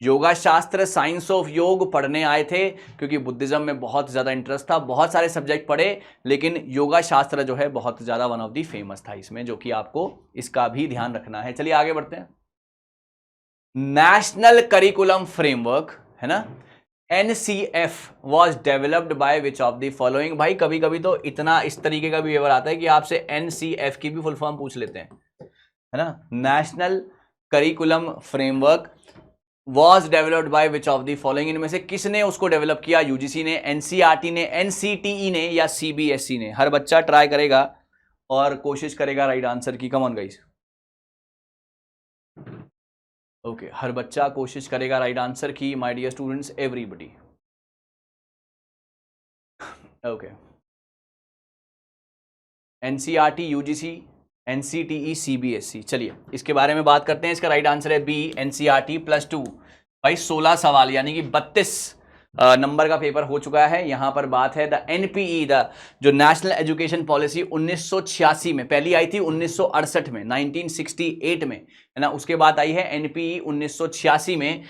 योगा शास्त्र, साइंस ऑफ योग पढ़ने आए थे, क्योंकि बुद्धिज्म में बहुत ज्यादा इंटरेस्ट था, बहुत सारे सब्जेक्ट पढ़े, लेकिन योगा शास्त्र जो है बहुत ज्यादा वन ऑफ दी फेमस था इसमें, जो कि आपको इसका भी ध्यान रखना है। चलिए आगे बढ़ते हैं। नेशनल करिकुलम फ्रेमवर्क, है ना, NCF was developed by which of the following. भाई कभी कभी तो इतना इस तरीके का भी पेपर आता है कि आपसे NCF की भी फुल फॉर्म पूछ लेते हैं, है ना। National curriculum framework was developed by which of the following, इनमें से किसने उसको डेवलप किया, यूजीसी ने, NCERT ने, NCTE ने, या CBSE ने। हर बच्चा ट्राई करेगा और कोशिश करेगा राइट आंसर की। कम ऑन गाइस, ओके, हर बच्चा कोशिश करेगा राइट आंसर की, my dear students, everybody. Okay, NCERT, UGC, NCTE, CBSE। चलिए इसके बारे में बात करते हैं। इसका राइट आंसर है बी, NCERT +2। भाई 16 सवाल यानी कि 32 नंबर का पेपर हो चुका है। यहां पर बात है द NPE, द जो नेशनल एजुकेशन पॉलिसी 1986 में पहली आई थी, 1968 में, 1968 में, है ना। उसके बाद आई है NPE 1986 में।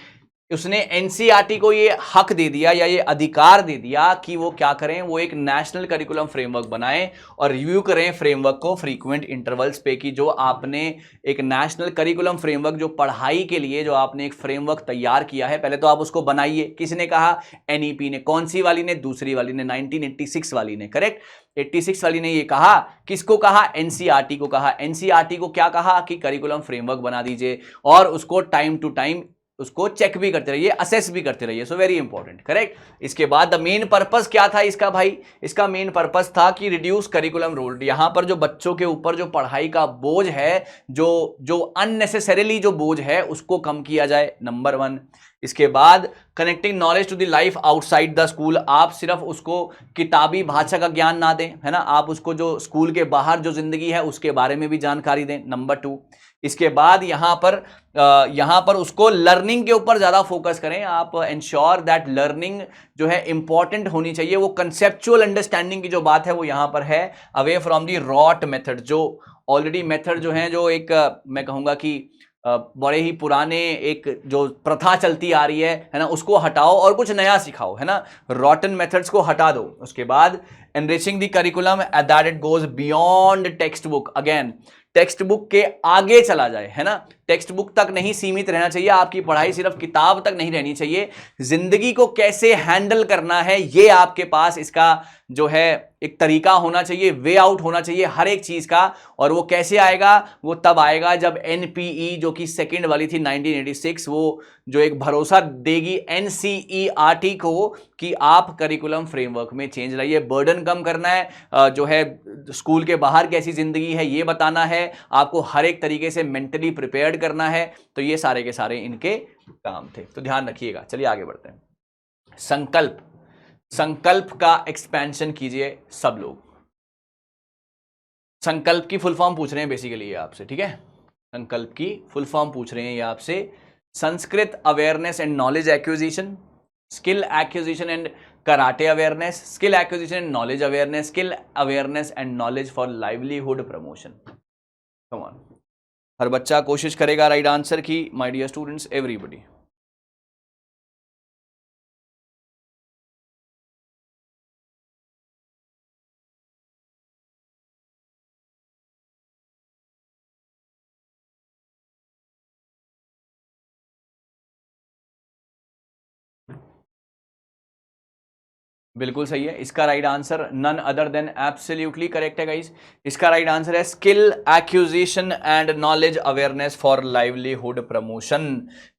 उसने NCERT को ये हक दे दिया या ये अधिकार दे दिया कि वो क्या करें, वो एक नेशनल करिकुलम फ्रेमवर्क बनाएं और रिव्यू करें फ्रेमवर्क को फ्रीक्वेंट इंटरवल्स पे, कि जो आपने एक नेशनल करिकुलम फ्रेमवर्क, जो पढ़ाई के लिए जो आपने एक फ्रेमवर्क तैयार किया है, पहले तो आप उसको बनाइए। किसने कहा, NEP ने। कौन सी वाली ने, दूसरी वाली ने, 1986 वाली ने, करेक्ट। 86 वाली ने ये कहा, किसको कहा, NCERT को कहा। NCERT को क्या कहा कि करिकुलम फ्रेमवर्क बना दीजिए, और उसको टाइम टू टाइम उसको चेक भी करते रहिए, असेस भी करते रहिए। So very important, correct. इसके बाद द मेन पर्पस क्या था इसका, भाई इसका मेन पर्पस था कि रिड्यूस करिकुलम रोल। यहां पर जो बच्चों के ऊपर जो पढ़ाई का बोझ है, जो अननेसेसरीली जो बोझ है, उसको कम किया जाए, नंबर 1। इसके बाद connecting knowledge to the life outside the school. आप सिर्फ उसको किताबी भाषा का ज्ञान ना दें, है ना, आप उसको जो स्कूल के बाहर जो जिंदगी है उसके बारे में भी जानकारी दें, नंबर 2। इसके बाद यहां पर उसको लर्निंग के ऊपर ज्यादा फोकस करें। आप इंश्योर दैट लर्निंग जो है इंपॉर्टेंट होनी चाहिए। वो कंसेप्चुअल अंडरस्टैंडिंग की जो बात है वो यहां पर है, away from the rote method. जो ऑलरेडी मेथड जो है, जो एक मैं कहूंगा कि बड़े ही पुराने एक जो प्रथा चलती आ रही है ना, उसको हटाओ और कुछ नया सिखाओ, है ना, रॉटन मेथड्स को हटा दो। उसके बाद enriching the curriculum that it goes beyond text book. Again text book के आगे चला जाए, है ना। टेक्स्ट बुक तक नहीं सीमित रहना चाहिए, आपकी पढ़ाई सिर्फ किताब तक नहीं रहनी चाहिए। जिंदगी को कैसे हैंडल करना है ये आपके पास इसका जो है एक तरीका होना चाहिए, वे आउट होना चाहिए हर एक चीज का। और वो कैसे आएगा, वो तब आएगा जब एनपीई जो कि सेकंड वाली थी 1986, वो जो एक भरोसा देगी एनसीईआरटी को कि आप करिकुलम फ्रेमवर्क में चेंज लाइए। बर्डन कम करना है, जो है स्कूल के बाहर कैसी जिंदगी है ये बताना है, आपको हर एक तरीके से मेंटली प्रिपेयर्ड करना है। तो ये सारे के सारे इनके काम थे, तो ध्यान रखिएगा। चलिए आगे बढ़ते हैं। संकल्प, संकल्प का एक्सपेंशन कीजिए सब लोग। संकल्प की फुल फॉर्म पूछ रहे हैं बेसिकली ये आपसे, ठीक है। संकल्प की फुल फॉर्म पूछ रहे हैं ये आपसे। Sanskrit awareness and knowledge acquisition, skill acquisition and karate awareness, skill acquisition and knowledge awareness, skill awareness and knowledge for livelihood promotion. Come on, हर बच्चा कोशिश करेगा राइट आंसर की। My dear students, everybody. बिल्कुल सही है। इसका right answer none other than absolutely correct है गाइस। इसका राइट आंसर है skill acquisition and knowledge awareness for livelihood promotion.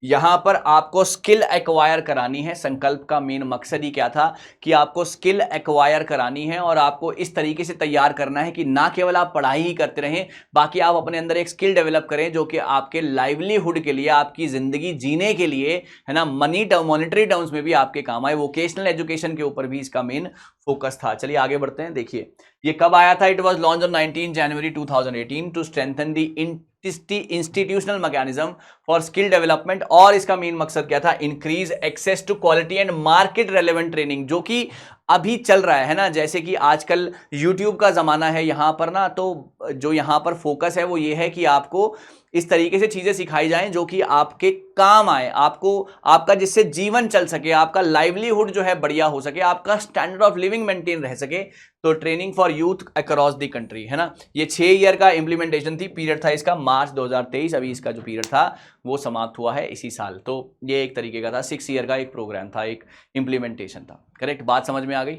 यहां पर आपको स्किल एक्वायर करानी है। संकल्प का मेन मकसद ही क्या था कि आपको स्किल एक्वायर करानी है और आपको इस तरीके से तैयार करना है कि ना केवल आप पढ़ाई ही करते रहें, बाकी आप अपने अंदर एक स्किल डेवलप करें जो कि आपके लाइवलीहुड के लिए, आपकी जिंदगी जीने के लिए, है ना, मॉनेटरी टर्म्स में भी आपके काम आए। वोकेशनल एजुकेशन के ऊपर भी इसका मेन फोकस था। चलिए आगे बढ़ते हैं। देखिए ये कब आया था? It was launch on 19 January 2018 to strengthen the institutional mechanism for skill development. और इसका मेन मकसद क्या था? Increase access to quality and market relevant training, जो कि अभी चल रहा है ना। जैसे कि आजकल यूट्यूब का जमाना है यहां पर ना, तो जो यहां पर फोकस है वो ये है कि आपको इस तरीके से चीजें सिखाई जाएं जो कि आपके काम आए, आपको आपका जिससे जीवन चल सके, आपका लाइवलीहुड जो है बढ़िया हो सके, आपका स्टैंडर्ड ऑफ लिविंग मेंटेन रह सके। तो training for youth across the country, है ना। ये 6 ईयर का इंप्लीमेंटेशन थी, पीरियड था इसका मार्च 2023। अभी इसका जो पीरियड था वो समाप्त हुआ है इसी साल। तो ये एक तरीके का था 6 ईयर का एक प्रोग्राम था, एक इंप्लीमेंटेशन था। करेक्ट, बात समझ में आ गई?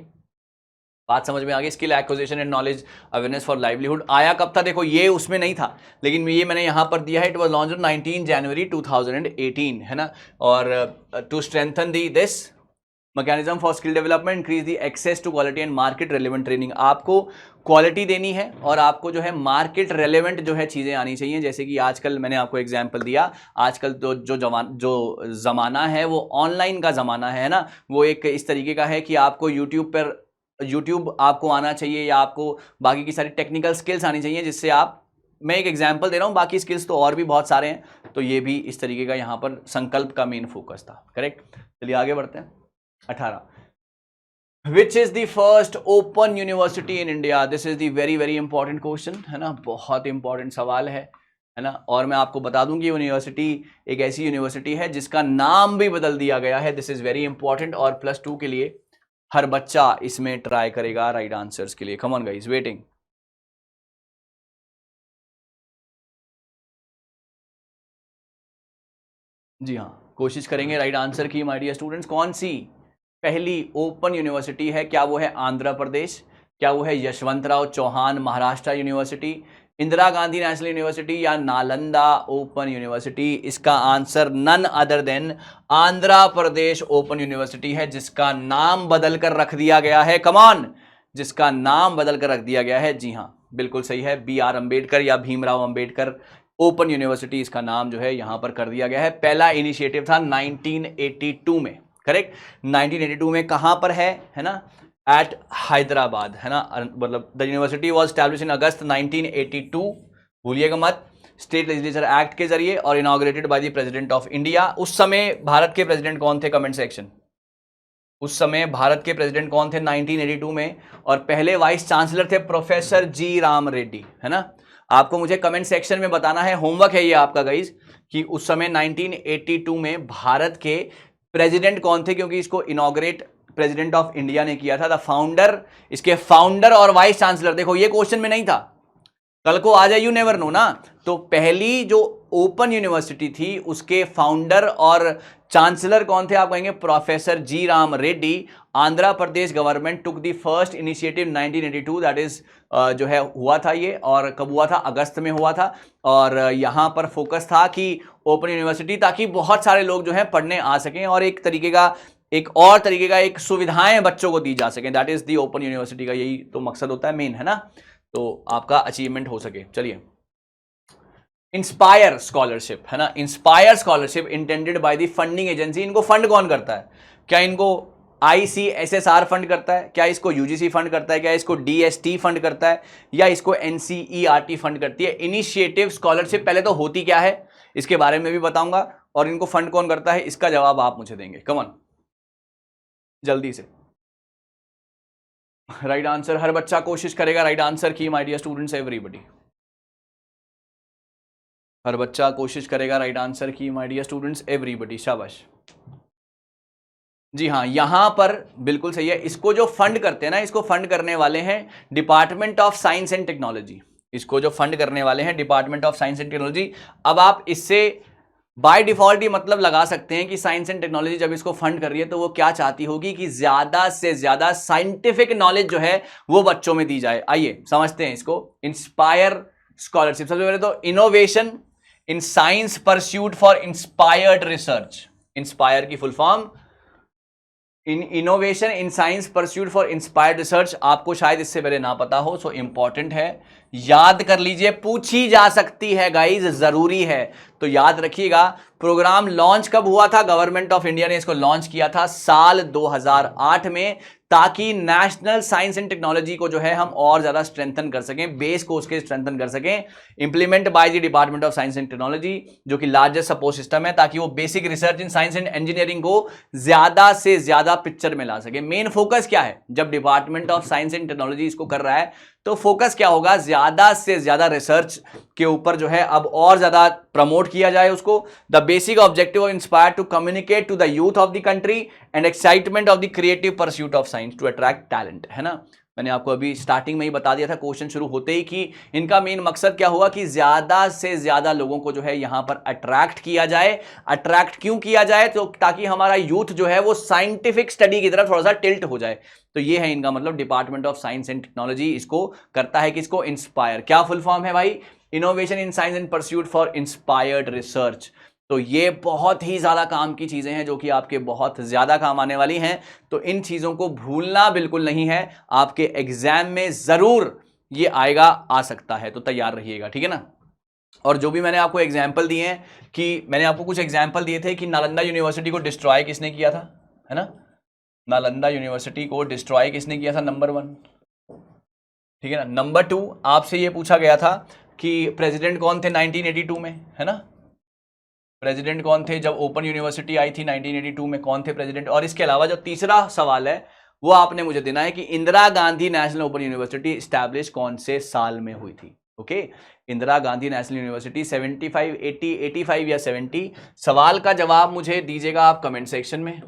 बात समझ में आ गई। Skill acquisition and knowledge awareness for livelihood आया कब था? देखो ये उसमें नहीं था, लेकिन ये मैंने यहां पर दिया है। It was launch on 19 January 2018, है ना। और to strengthen this mechanism for skill development, increase the access to quality and market relevant training. आपको क्वालिटी देनी है और आपको जो है मार्केट रेलेवेंट जो है चीजें आनी चाहिए। जैसे कि आजकल मैंने आपको एग्जांपल दिया, आजकल तो जो जमाना है वो ऑनलाइन का जमाना है ना। वो एक इस तरीके का है कि आपको यूट्यूब आपको आना चाहिए, या आपको बाकी की सारी टेक्निकल स्किल्स आनी चाहिए, जिससे आप, मैं एक एग्जांपल दे रहा हूं, बाकी स्किल्स तो और भी बहुत सारे हैं। तो ये भी इस तरीके का यहां पर संकल्प का मेन फोकस था। करेक्ट, चलिए आगे बढ़ते हैं। 18, which is the first open university in India? This is the very very important question, है ना। बहुत इंपॉर्टेंट सवाल है ना। और मैं आपको बता दूं कि यूनिवर्सिटी एक ऐसी यूनिवर्सिटी है जिसका नाम भी बदल दिया गया है। दिस इज वेरी इंपॉर्टेंट, और +2 के लिए हर बच्चा इसमें ट्राई करेगा राइट आंसर्स के लिए। Come on guys, waiting. जी हाँ, कोशिश करेंगे राइट आंसर की माय डियर स्टूडेंट्स। कौन सी पहली ओपन यूनिवर्सिटी है? क्या वो है आंध्र प्रदेश? क्या वो है Yashwantrao Chavan Maharashtra university, Indira Gandhi national university, या नालंदा ओपन यूनिवर्सिटी? इसका answer none other than Andhra Pradesh open university है, जिसका नाम बदल कर रख दिया गया है। कमान, जिसका नाम बदल कर रख दिया गया है। जी हाँ, बिल्कुल सही है, BR अंबेडकर या भीमराव अंबेडकर ओपन यूनिवर्सिटी इसका नाम जो है यहां पर कर दिया गया है। पहला इनिशिएटिव था 1982 में। करेक्ट, 1982 में कहां पर है ना, एट हैदराबाद, है ना। मतलब the university was established in August 1982, भूलिएगा मत, स्टेट लेजिस्लेचर एक्ट के जरिए, और inaugurated by the president of India. उस समय भारत के प्रेसिडेंट कौन थे? Comment section. उस समय भारत के प्रेसिडेंट कौन थे 1982 में? और पहले वाइस चांसलर थे प्रोफेसर जी राम रेड्डी, है ना। आपको मुझे कमेंट सेक्शन में बताना है, होमवर्क है ये आपका गाइस, कि उस समय 1982 में भारत के प्रेसिडेंट कौन थे, क्योंकि इसको इनॉग्रेट प्रेसिडेंट ऑफ इंडिया ने किया था। द फाउंडर, इसके फाउंडर और वाइस चांसलर। देखो ये क्वेश्चन में नहीं था, कल को आ जाए, यू नेवर नो ना। तो पहली जो ओपन यूनिवर्सिटी थी उसके फाउंडर और चांसलर कौन थे आप कहेंगे? Professor G Ram Reddy. Andhra Pradesh government took the first initiative 1982, that is जो है हुआ था ये, और कब हुआ था? अगस्त में हुआ था। और यहां पर फोकस था कि ओपन यूनिवर्सिटी, ताकि बहुत सारे लोग जो है पढ़ने आ सकें और एक तरीके का एक सुविधाएं बच्चों को दी जा सकें। That is the open university का यही तो मकसद होता है मेन, है ना। तो आपका अचीवमेंट हो सके। चलिए, इंस्पायर स्कॉलरशिप है ना, inspire scholarship intended by the funding agency. इनको फंड कौन करता है? क्या इनको ICSSR फंड करता है? क्या इसको UGC फंड करता है? क्या इसको DST फंड करता है? या इसको NCERT फंड करती है? इनिशिएटिव स्कॉलरशिप पहले तो होती क्या है इसके बारे में भी बताऊंगा, और इनको फंड कौन करता है इसका जवाब आप मुझे देंगे। कम ऑन, जल्दी से। राइट आंसर, हर बच्चा कोशिश करेगा राइट आंसर की, माय डियर स्टूडेंट्स एवरीबॉडी। हर बच्चा कोशिश करेगा राइट आंसर की, माय डियर स्टूडेंट्स एवरीबॉडी। शाबाश। जी हाँ, यहां पर बिल्कुल सही है। इसको जो फंड करते हैं ना, इसको फंड करने वाले हैं department of science and technology. इसको जो फंड करने वाले हैं department of science and technology. अब आप इससे बाय डिफॉल्ट ही मतलब लगा सकते हैं कि साइंस एंड टेक्नोलॉजी जब इसको फंड कर रही है तो वो क्या चाहती होगी कि ज्यादा से ज्यादा साइंटिफिक नॉलेज जो है वो बच्चों में दी जाए। आइए समझते हैं इसको। इंस्पायर स्कॉलरशिप, सबसे पहले तो innovation in science pursuit for inspired research. Inspire की full form innovation in science pursuit for inspired research. आपको शायद इससे पहले ना पता हो, सो इंपॉर्टेंट है, याद कर लीजिए, पूछी जा सकती है गाइज, जरूरी है तो याद रखिएगा। प्रोग्राम लॉन्च कब हुआ था? गवर्नमेंट ऑफ इंडिया ने इसको लॉन्च किया था साल 2008 में, ताकि नेशनल साइंस एंड टेक्नोलॉजी को जो है हम और ज्यादा स्ट्रेंथन कर सकें, बेस को उसके स्ट्रेंथन कर सकें। Implement by the department of science and technology, जो कि लार्जेस्ट सपोर्ट सिस्टम है, ताकि वो basic research in science and engineering को ज्यादा से ज्यादा पिक्चर में ला सके। मेन फोकस क्या है जब department of science and technology इसको कर रहा है? तो फोकस क्या होगा? ज्यादा से ज्यादा रिसर्च के ऊपर जो है अब और ज्यादा प्रमोट किया जाए उसको। The basic objective of inspire to communicate to the youth of the country and excitement of the creative pursuit of science to attract talent, है ना। मैंने आपको अभी स्टार्टिंग में ही बता दिया था क्वेश्चन शुरू होते ही कि इनका मेन मकसद क्या हुआ कि ज्यादा से ज्यादा लोगों को जो है यहां पर अट्रैक्ट किया जाए। अट्रैक्ट क्यों किया जाए? तो ताकि हमारा यूथ जो है वो साइंटिफिक स्टडी की तरफ थोड़ा सा टिल्ट हो जाए। तो ये है इनका मतलब, department of science and technology इसको करता है, किसको? इंस्पायर। क्या फुल फॉर्म है भाई? Innovation in science and pursuit for inspired research. तो ये बहुत ही ज्यादा काम की चीजें हैं जो कि आपके बहुत ज्यादा काम आने वाली हैं। तो इन चीजों को भूलना बिल्कुल नहीं है, आपके एग्जाम में जरूर ये आएगा, आ सकता है, तो तैयार रहिएगा, ठीक है ना। और जो भी मैंने आपको एग्जाम्पल दिए हैं, कि मैंने आपको कुछ एग्जाम्पल दिए थे कि नालंदा यूनिवर्सिटी को डिस्ट्रॉय किसने किया था, है ना। नालंदा यूनिवर्सिटी को डिस्ट्रॉय किसने किया था? नंबर 1, ठीक है ना। नंबर 2, आपसे ये पूछा गया था कि प्रेसिडेंट कौन थे 1982 में, है ना। प्रेसिडेंट कौन थे जब ओपन यूनिवर्सिटी आई थी 1982 में, कौन थे प्रेसिडेंट? और इसके अलावा जो तीसरा सवाल है वो आपने मुझे देना है कि Indira Gandhi national open university establish कौन से साल में हुई थी। Okay, Indira Gandhi national university 75, 80, 85 या 70। सवाल का जवाब मुझे दीजिएगा आप कमेंट सेक्शन में।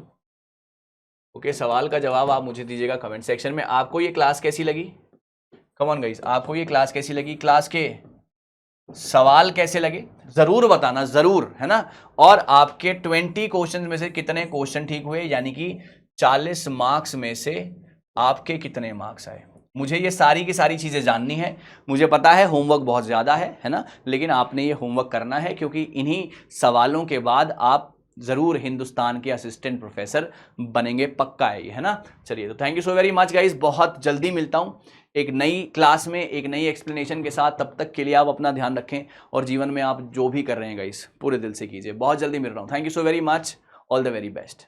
ओके, सवाल का जवाब आप मुझे दीजिएगा कमेंट सेक्शन में। आपको ये क्लास कैसी लगी? कम ऑन गाइस, आपको ये क्लास कैसी लगी? क्लास के सवाल कैसे लगे जरूर बताना, जरूर, है ना। और आपके 20 क्वेश्चन में से कितने क्वेश्चन ठीक हुए, यानी कि 40 मार्क्स में से आपके कितने मार्क्स आए? मुझे ये सारी की सारी चीजें जाननी है। मुझे पता है होमवर्क बहुत ज्यादा है ना, लेकिन आपने ये होमवर्क करना है, क्योंकि इन्हीं सवालों के बाद आप जरूर हिंदुस्तान के असिस्टेंट प्रोफेसर बनेंगे, पक्का है ना। चलिए, तो thank you so very much guys, बहुत जल्दी मिलता हूं एक नई क्लास में एक नई एक्सप्लेनेशन के साथ। तब तक के लिए आप अपना ध्यान रखें और जीवन में आप जो भी कर रहे हैं गाइस पूरे दिल से कीजिए। बहुत जल्दी मिल रहा हूं। Thank you so very much, all the very best.